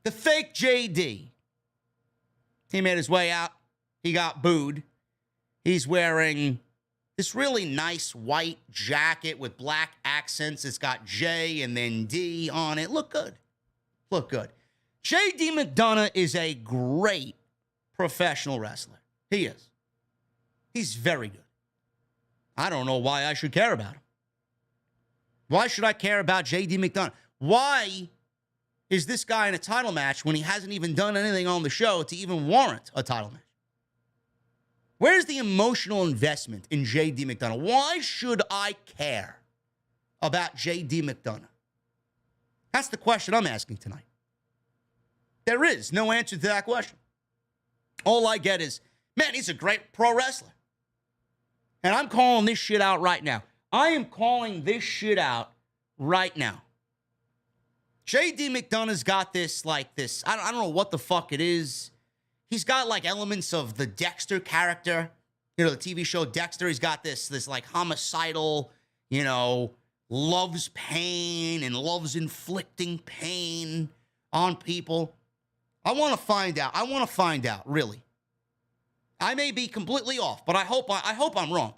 the fake JD. He made his way out. He got booed. He's wearing this really nice white jacket with black accents. It's got J and then D on it. Look good. Look good. JD McDonugh is a great professional wrestler. He is. He's very good. I don't know why I should care about him. Why should I care about JD McDonugh? Why is this guy in a title match when he hasn't even done anything on the show to even warrant a title match? Where's the emotional investment in JD McDonugh? Why should I care about JD McDonugh? That's the question I'm asking tonight. There is no answer to that question. All I get is, man, he's a great pro wrestler. And I'm calling this shit out right now. I am calling this shit out right now. JD McDonough's got this, like this, I don't know what the fuck it is. He's got like elements of the Dexter character. You know, the TV show Dexter. He's got this like homicidal, you know, loves pain and loves inflicting pain on people. I want to find out, really. I may be completely off, but I hope I'm wrong.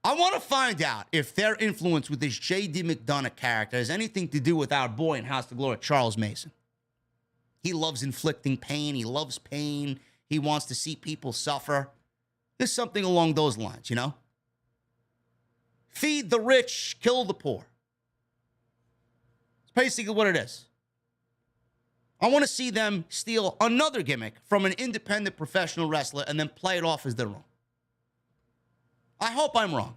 I want to find out if their influence with this JD McDonugh character has anything to do with our boy in House of Glory, Charles Mason. He loves inflicting pain. He loves pain. He wants to see people suffer. There's something along those lines, you know? Feed the rich, kill the poor. It's basically what it is. I want to see them steal another gimmick from an independent professional wrestler and then play it off as their own. I hope I'm wrong.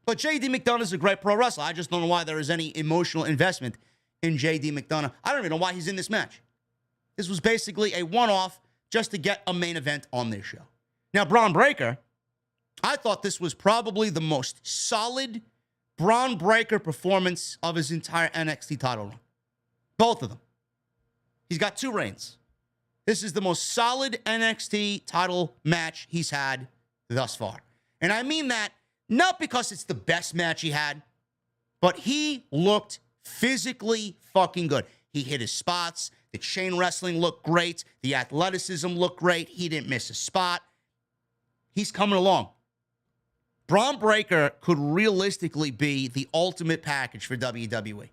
But JD McDonugh is a great pro wrestler. I just don't know why there is any emotional investment in JD McDonugh. I don't even know why he's in this match. This was basically a one-off just to get a main event on this show. Now, Bron Breakker, I thought this was probably the most solid Bron Breakker performance of his entire NXT title run. Both of them. He's got 2 reigns. This is the most solid NXT title match he's had thus far. And I mean that not because it's the best match he had, but he looked physically fucking good. He hit his spots. The chain wrestling looked great. The athleticism looked great. He didn't miss a spot. He's coming along. Bron Breakker could realistically be the ultimate package for WWE.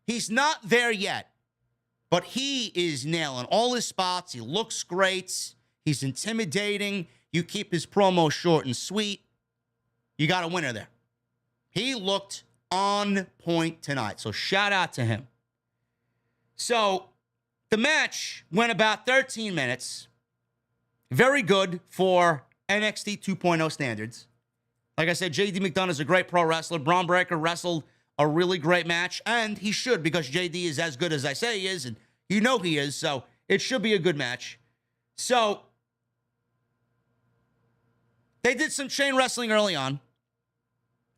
He's not there yet, but he is nailing all his spots. He looks great. He's intimidating. You keep his promo short and sweet. You got a winner there. He looked on point tonight, so shout out to him. So the match went about 13 minutes. Very good for NXT 2.0 standards. Like I said, JD McDonugh is a great pro wrestler. Bron Breakker wrestled a really great match, and he should, because JD is as good as I say he is, and you know he is, so it should be a good match. So they did some chain wrestling early on,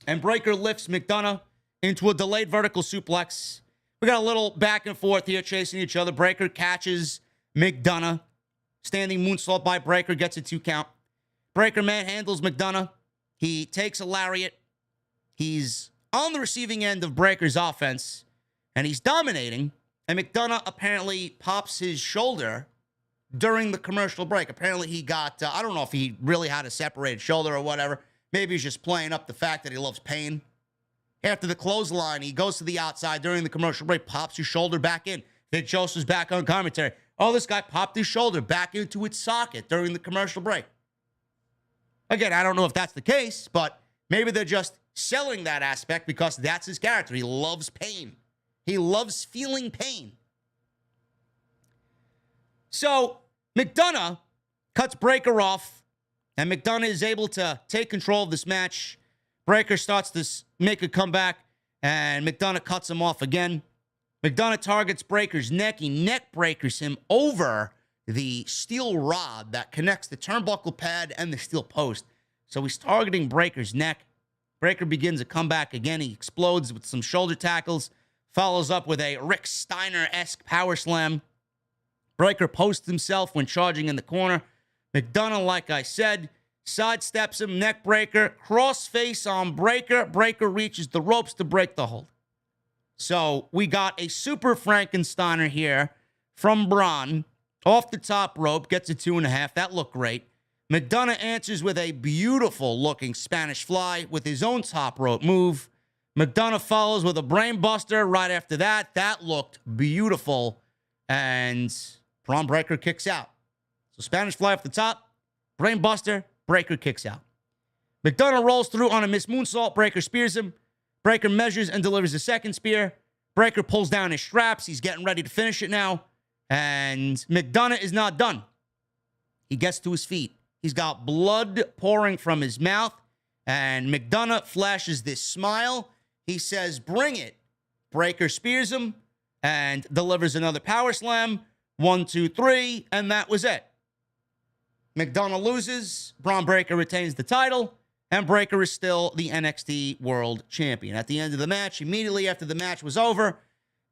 and Breakker lifts McDonugh into a delayed vertical suplex. We got a little back and forth here, chasing each other. Breakker catches McDonugh. Standing moonsault by Breakker, gets a 2 count. Breakker manhandles McDonugh. He takes a lariat. He's on the receiving end of Breakker's offense, and he's dominating. And McDonugh apparently pops his shoulder during the commercial break. Apparently he got, I don't know if he really had a separated shoulder or whatever. Maybe he's just playing up the fact that he loves pain. After the clothesline, he goes to the outside during the commercial break, pops his shoulder back in. Vic Joseph's back on commentary. Oh, this guy popped his shoulder back into its socket during the commercial break. Again, I don't know if that's the case, but maybe they're just selling that aspect because that's his character. He loves pain. He loves feeling pain. So McDonugh cuts Breakker off, and McDonugh is able to take control of this match. Breakker starts to make a comeback, and McDonugh cuts him off again. McDonugh targets Breakker's neck. He neck breakers him over the steel rod that connects the turnbuckle pad and the steel post. So he's targeting Breakker's neck. Breakker begins a comeback again. He explodes with some shoulder tackles, follows up with a Rick Steiner-esque power slam. Breakker posts himself when charging in the corner. McDonugh, like I said, sidesteps him, neck breaker, cross-face on Breakker. Breakker reaches the ropes to break the hold. So we got a super Frankensteiner here from Bron. Off the top rope, gets a 2.5. That looked great. McDonugh answers with a beautiful-looking Spanish fly with his own top rope move. McDonugh follows with a brain buster right after that. That looked beautiful. And Bron Breakker kicks out. So Spanish fly off the top, brain buster, Breakker kicks out. McDonugh rolls through on a missed moonsault. Breakker spears him. Breakker measures and delivers a second spear. Breakker pulls down his straps. He's getting ready to finish it now. And McDonugh is not done. He gets to his feet. He's got blood pouring from his mouth. And McDonugh flashes this smile. He says, "Bring it." Breakker spears him and delivers another power slam. 1, 2, 3. And that was it. McDonugh loses. Bron Breakker retains the title. And Breakker is still the NXT World Champion. At the end of the match, immediately after the match was over,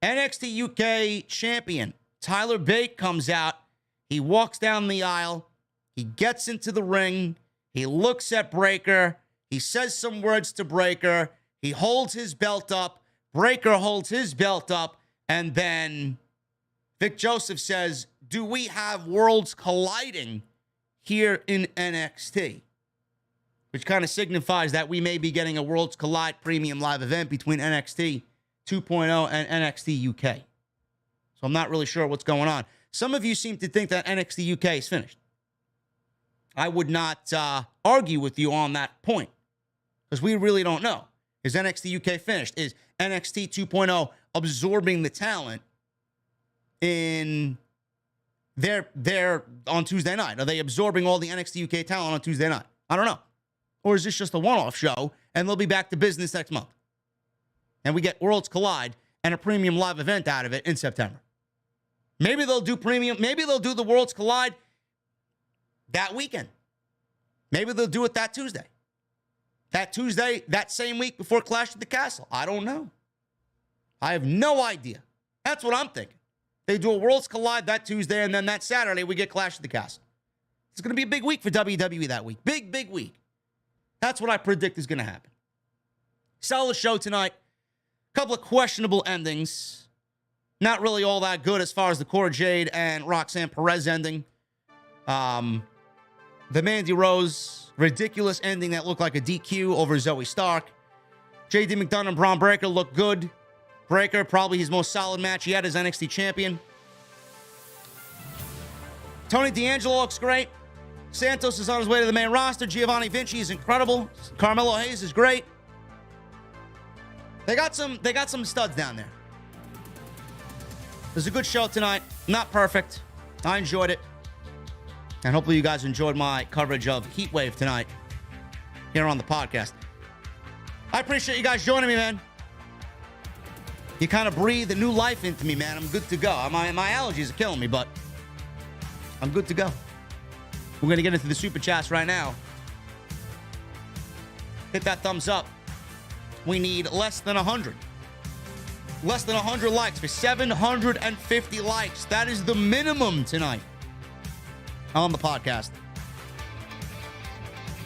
NXT UK Champion Tyler Bate comes out. He walks down the aisle. He gets into the ring. He looks at Breakker. He says some words to Breakker. He holds his belt up. Breakker holds his belt up. And then Vic Joseph says, "Do we have worlds colliding here in NXT?" Which kind of signifies that we may be getting a Worlds Collide premium live event between NXT 2.0 and NXT UK. So I'm not really sure what's going on. Some of you seem to think that NXT UK is finished. I would not argue with you on that point because we really don't know. Is NXT UK finished? Is NXT 2.0 absorbing the talent in their on Tuesday night? Are they absorbing all the NXT UK talent on Tuesday night? I don't know. Or is this just a one-off show and they'll be back to business next month? And we get Worlds Collide and a premium live event out of it in September. Maybe they'll do premium. Maybe they'll do the Worlds Collide that weekend. Maybe they'll do it that Tuesday. That Tuesday, that same week before Clash at the Castle. I don't know. I have no idea. That's what I'm thinking. They do a Worlds Collide that Tuesday, and then that Saturday we get Clash at the Castle. It's going to be a big week for WWE that week. Big, big week. That's what I predict is going to happen. Solid show tonight. Couple of questionable endings. Not really all that good as far as the Cora Jade and Roxanne Perez ending. The Mandy Rose, ridiculous ending that looked like a DQ over Zoey Stark. JD McDonugh and Bron Breakker looked good. Breakker, probably his most solid match he had as NXT champion. Tony D'Angelo looks great. Santos is on his way to the main roster. Giovanni Vinci is incredible. Carmelo Hayes is great. They got some studs down there. It was a good show tonight. Not perfect. I enjoyed it. And hopefully you guys enjoyed my coverage of Heatwave tonight here on the podcast. I appreciate you guys joining me, man. You kind of breathe a new life into me, man. I'm good to go. My allergies are killing me, but I'm good to go. We're going to get into the super chats right now. Hit that thumbs up. We need less than 100. Less than 100 likes for 750 likes. That is the minimum tonight on the podcast.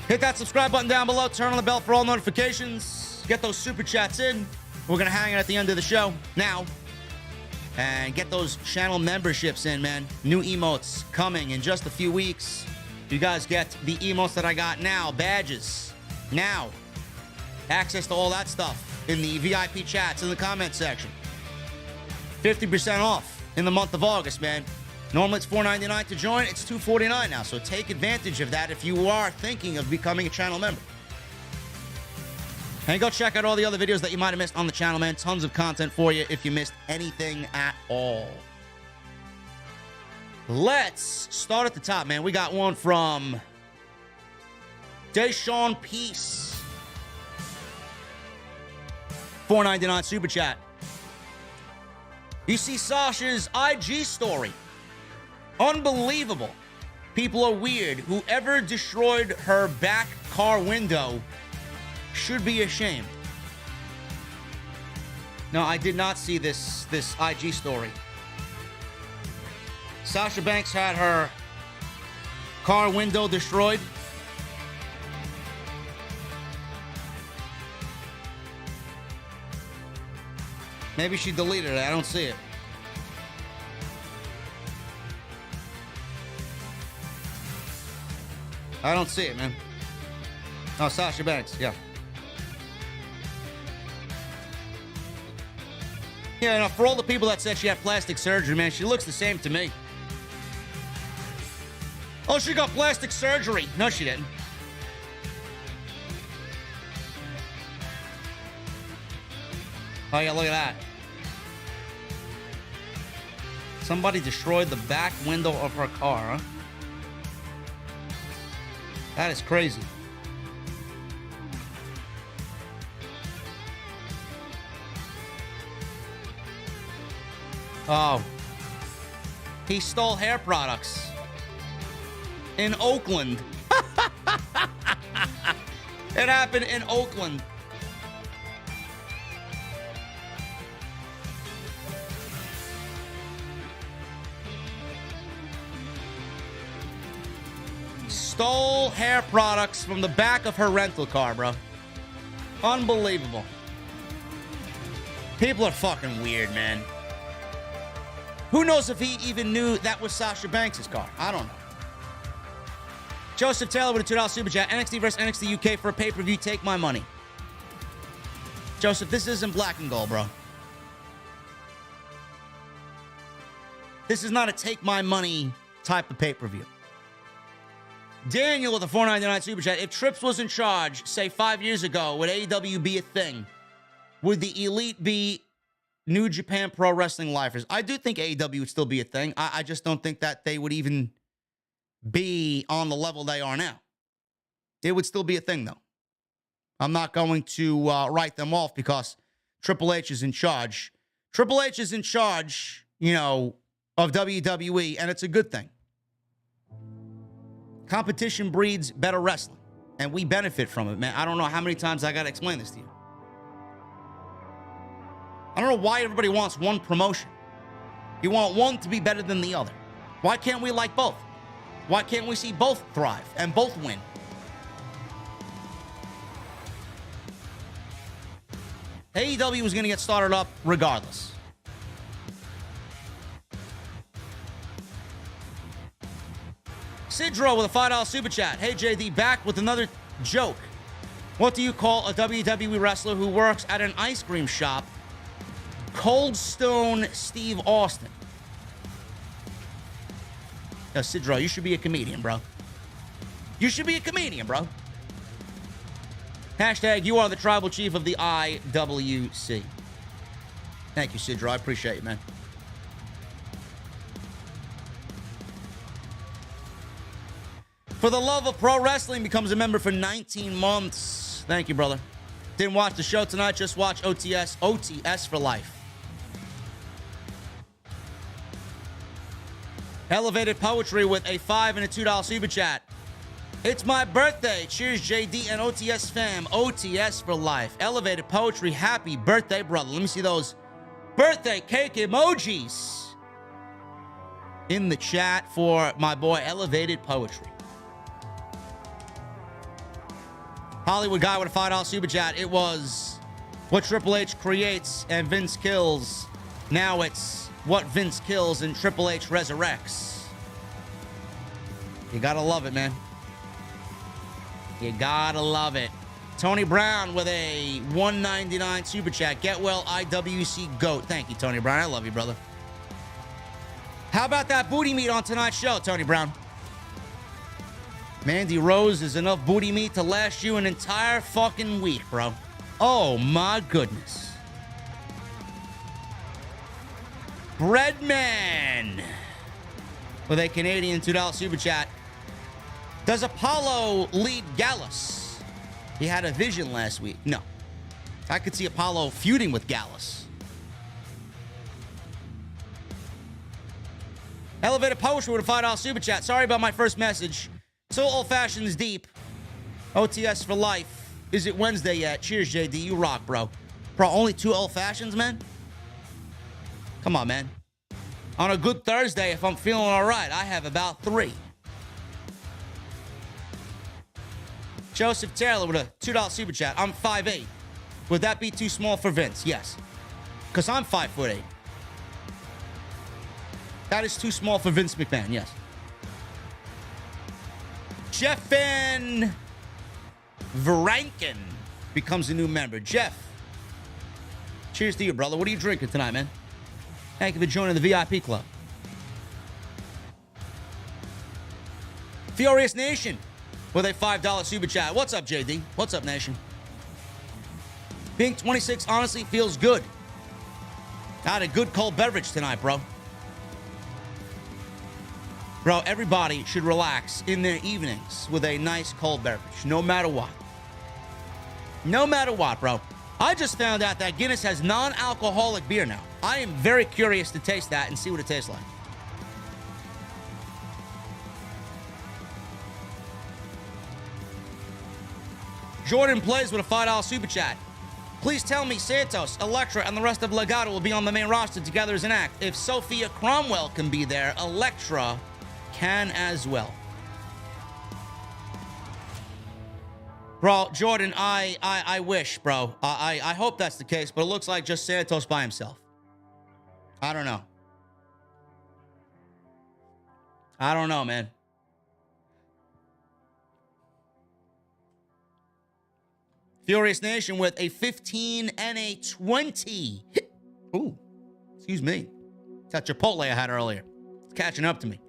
Hit that subscribe button down below. Turn on the bell for all notifications. Get those super chats in. We're going to hang it at the end of the show now. And get those channel memberships in, man. New emotes coming in just a few weeks. You guys get the emotes that I got now. Badges. Now. Access to all that stuff in the VIP chats in the comment section. 50% off in the month of August, man. Normally it's $4.99 to join. It's $2.49 now. So take advantage of that if you are thinking of becoming a channel member. And go check out all the other videos that you might have missed on the channel, man. Tons of content for you if you missed anything at all. Let's start at the top, man. We got one from Deshaun Peace. $4.99 super chat. You see Sasha's IG story. Unbelievable. People are weird. Whoever destroyed her back car window should be ashamed. No, I did not see this IG story. Sasha Banks had her car window destroyed. Maybe she deleted it. I don't see it. I don't see it, man. Oh, Sasha Banks, yeah. Yeah, you know, for all the people that said she had plastic surgery, man, she looks the same to me. Oh, she got plastic surgery. No, she didn't. Oh, yeah, look at that. Somebody destroyed the back window of her car, huh? That is crazy. Oh. He stole hair products in Oakland. It happened in Oakland. Stole hair products from the back of her rental car, bro. Unbelievable. People are fucking weird, man. Who knows if he even knew that was Sasha Banks' car? I don't know. Joseph Taylor with a $2 super chat. NXT versus NXT UK for a pay-per-view. Take my money. Joseph, this isn't black and gold, bro. This is not a take my money type of pay-per-view. Daniel with a $4.99 super chat. If Trips was in charge, say 5 years ago, would AEW be a thing? Would the Elite be New Japan Pro Wrestling lifers? I do think AEW would still be a thing. I just don't think that they would even be on the level they are now. It would still be a thing, though. I'm not going to write them off because Triple H is in charge. Triple H is in charge, you know, of WWE, and it's a good thing. Competition breeds better wrestling, and we benefit from it, man. I don't know how many times I got to explain this to you. I don't know why everybody wants one promotion. You want one to be better than the other. Why can't we like both? Why can't we see both thrive and both win? AEW was going to get started up regardless. Sidro with a $5 super chat. Hey, JD, back with another joke. What do you call a WWE wrestler who works at an ice cream shop? Cold Stone Steve Austin. Yo, Sidro, you should be a comedian, bro. You should be a comedian, bro. Hashtag, you are the tribal chief of the IWC. Thank you, Sidro. I appreciate you, man. For the Love of Pro Wrestling becomes a member for 19 months. Thank you, brother. Didn't watch the show tonight, just watch OTS. OTS for life. Elevated Poetry with a $5 and a $2 super chat. It's my birthday. Cheers, JD and OTS fam. OTS for life. Elevated Poetry, happy birthday, brother. Let me see those birthday cake emojis in the chat for my boy Elevated Poetry. Hollywood Guy with a $5 super chat. It was what Triple H creates and Vince kills. Now it's what Vince kills and Triple H resurrects. You gotta love it, man. You gotta love it. Tony Brown with a $1.99 super chat. Get well, IWC GOAT. Thank you, Tony Brown. I love you, brother. How about that booty meat on tonight's show, Tony Brown? Mandy Rose is enough booty meat to last you an entire fucking week, bro. Oh, my goodness. Breadman with a Canadian $2 super chat. Does Apollo lead Gallus? He had a vision last week. No. I could see Apollo feuding with Gallus. Elevated Poetry with a $5 super chat. Sorry about my first message. So old-fashioned is deep. OTS for life. Is it Wednesday yet? Cheers, JD. You rock, bro. Bro, only 2 old-fashions, man? Come on, man. On a good Thursday, if I'm feeling all right, I have about 3. Joseph Taylor with a $2 super chat. I'm 5'8". Would that be too small for Vince? Yes. Because I'm 5'8". That is too small for Vince McMahon, yes. Jeff Van Veranken becomes a new member. Jeff, cheers to you, brother. What are you drinking tonight, man? Thank you for joining the VIP club. Furious Nation with a $5 super chat. What's up, JD? What's up, Nation? Being 26 honestly feels good. I had a good cold beverage tonight, bro. Bro, everybody should relax in their evenings with a nice cold beverage, no matter what. No matter what, bro. I just found out that Guinness has non-alcoholic beer now. I am very curious to taste that and see what it tastes like. Jordan Plays with a $5 super chat. Please tell me Santos, Elektra, and the rest of Legado will be on the main roster together as an act. If Sophia Cromwell can be there, Elektra can as well. Bro, Jordan, I wish, bro. I hope that's the case, but it looks like just Santos by himself. I don't know. I don't know, man. Furious Nation with a 15 and a 20. Ooh, excuse me. That Chipotle I had earlier. It's catching up to me.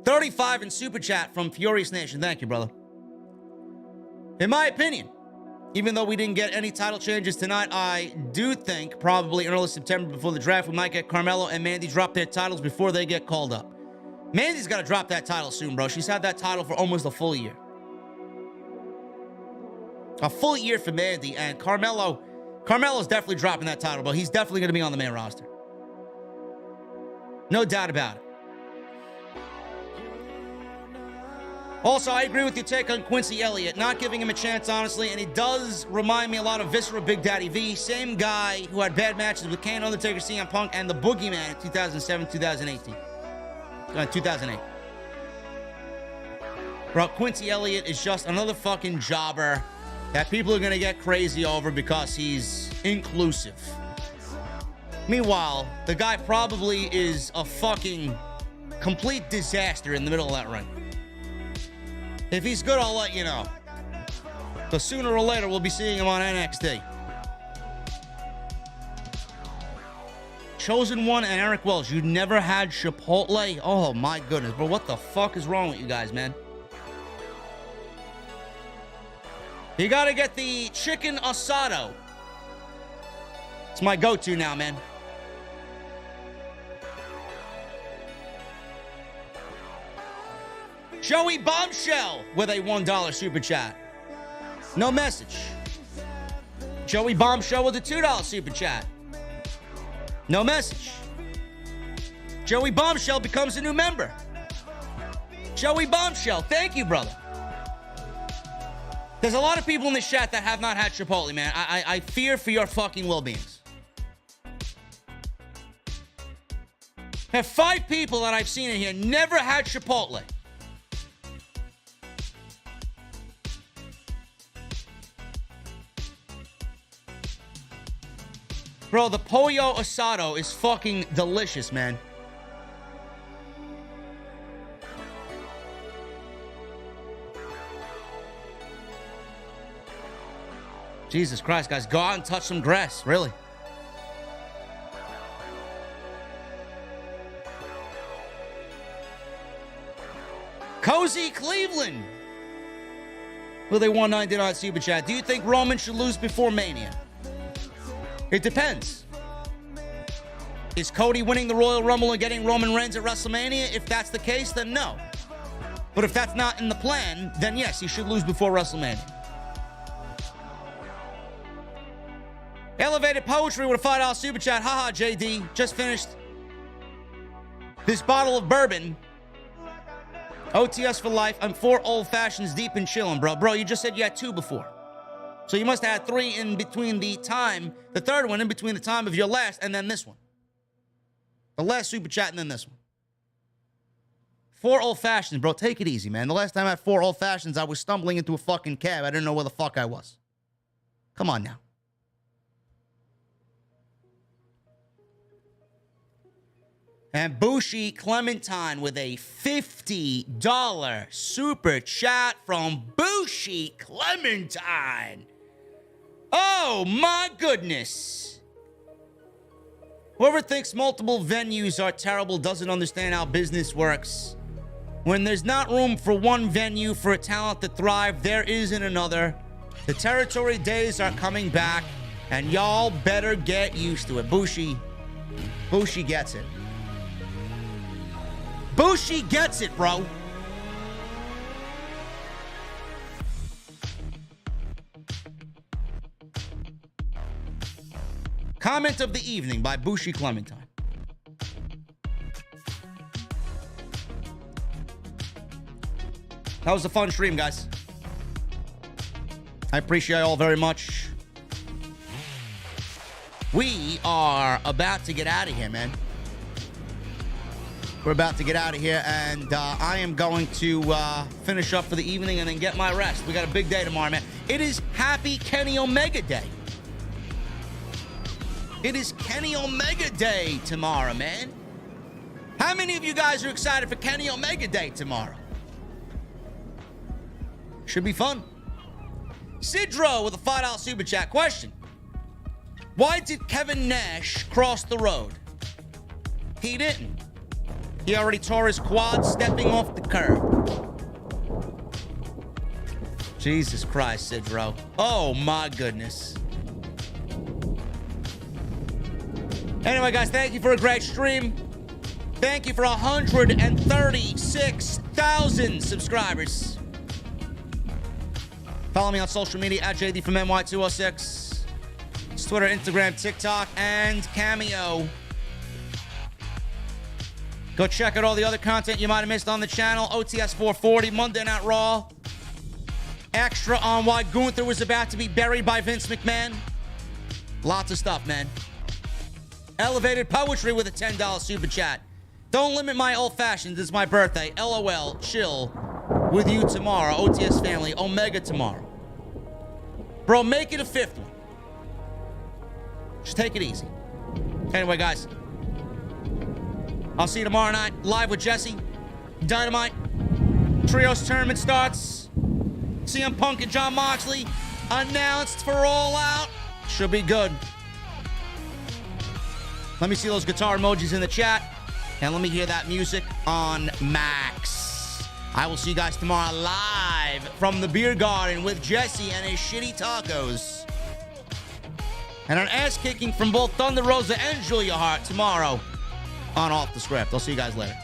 35 in super chat from Furious Nation. Thank you, brother. In my opinion, even though we didn't get any title changes tonight, I do think probably in early September before the draft, we might get Carmelo and Mandy drop their titles before they get called up. Mandy's got to drop that title soon, bro. She's had that title for almost a full year. A full year for Mandy, and Carmelo's definitely dropping that title, but he's definitely going to be on the main roster. No doubt about it. Also, I agree with your take on Quincy Elliott. Not giving him a chance, honestly, and he does remind me a lot of Visceral Big Daddy V. Same guy who had bad matches with Kane, Undertaker, CM Punk, and the Boogeyman in 2007, 2018. 2008. Bro, Quincy Elliott is just another fucking jobber that people are going to get crazy over because he's inclusive. Meanwhile, the guy probably is a fucking complete disaster in the middle of that ring. If he's good, I'll let you know. So sooner or later, we'll be seeing him on NXT. Chosen One and Eric Wells, you never had Chipotle? Oh my goodness, bro, what the fuck is wrong with you guys, man? You gotta get the chicken asado. It's my go-to now, man. Joey Bombshell with a $1 super chat. No message. Joey Bombshell with a $2 super chat. No message. Joey Bombshell becomes a new member. Joey Bombshell, thank you, brother. There's a lot of people in this chat that have not had Chipotle, man. I fear for your fucking well-beings. I have 5 people that I've seen in here never had Chipotle. Bro, the pollo asado is fucking delicious, man. Jesus Christ, guys, go out and touch some grass, really. Cozy Cleveland with a $1.99 super chat. Do you think Roman should lose before Mania? It depends. Is Cody winning the Royal Rumble and getting Roman Reigns at WrestleMania? If that's the case, then no. But if that's not in the plan, then yes, he should lose before WrestleMania. Elevated Poetry with a $5 super chat. Haha, JD. Just finished this bottle of bourbon. OTS for life. I'm 4 old fashions deep and chilling, bro. Bro, you just said you had 2 before. So you must have had 3 in between the time, the third one in between the time of your last and then this one. The last super chat and then this one. 4 old fashions, bro. Take it easy, man. The last time I had 4 old fashions, I was stumbling into a fucking cab. I didn't know where the fuck I was. Come on now. And Bushi Clementine with a $50 super chat from Bushi Clementine. Oh my goodness. Whoever thinks multiple venues are terrible doesn't understand how business works. When there's not room for one venue for a talent to thrive, there isn't another. The territory days are coming back, and y'all better get used to it. Bushi gets it. Bushi gets it, bro. Comment of the evening by Bushi Clementine. That was a fun stream, guys. I appreciate you all very much. We are about to get out of here, man. We're about to get out of here, and I am going to finish up for the evening and then get my rest. We got a big day tomorrow, man. It is Happy Kenny Omega Day. It is Kenny Omega Day tomorrow, man. How many of you guys are excited for Kenny Omega Day tomorrow? Should be fun. Sidro with a $5 super chat. Question: why did Kevin Nash cross the road? He didn't. He already tore his quad stepping off the curb. Jesus Christ, Sidro. Oh my goodness. Anyway, guys, thank you for a great stream. Thank you for 136,000 subscribers. Follow me on social media at JDfromNY206. It's Twitter, Instagram, TikTok, and Cameo. Go check out all the other content you might have missed on the channel. OTS 440, Monday Night Raw. Extra on why Gunther was about to be buried by Vince McMahon. Lots of stuff, man. Elevated Poetry with a $10 super chat. Don't limit my old-fashioned. It's my birthday. LOL. Chill. With you tomorrow. OTS family. Omega tomorrow. Bro, make it a fifth one. Just take it easy. Anyway, guys. I'll see you tomorrow night. Live with Jesse. Dynamite. Trios tournament starts. CM Punk and Jon Moxley announced for All Out. Should be good. Let me see those guitar emojis in the chat. And let me hear that music on max. I will see you guys tomorrow live from the beer garden with Jesse and his shitty tacos. And an ass kicking from both Thunder Rosa and Julia Hart tomorrow on Off the Script. I'll see you guys later.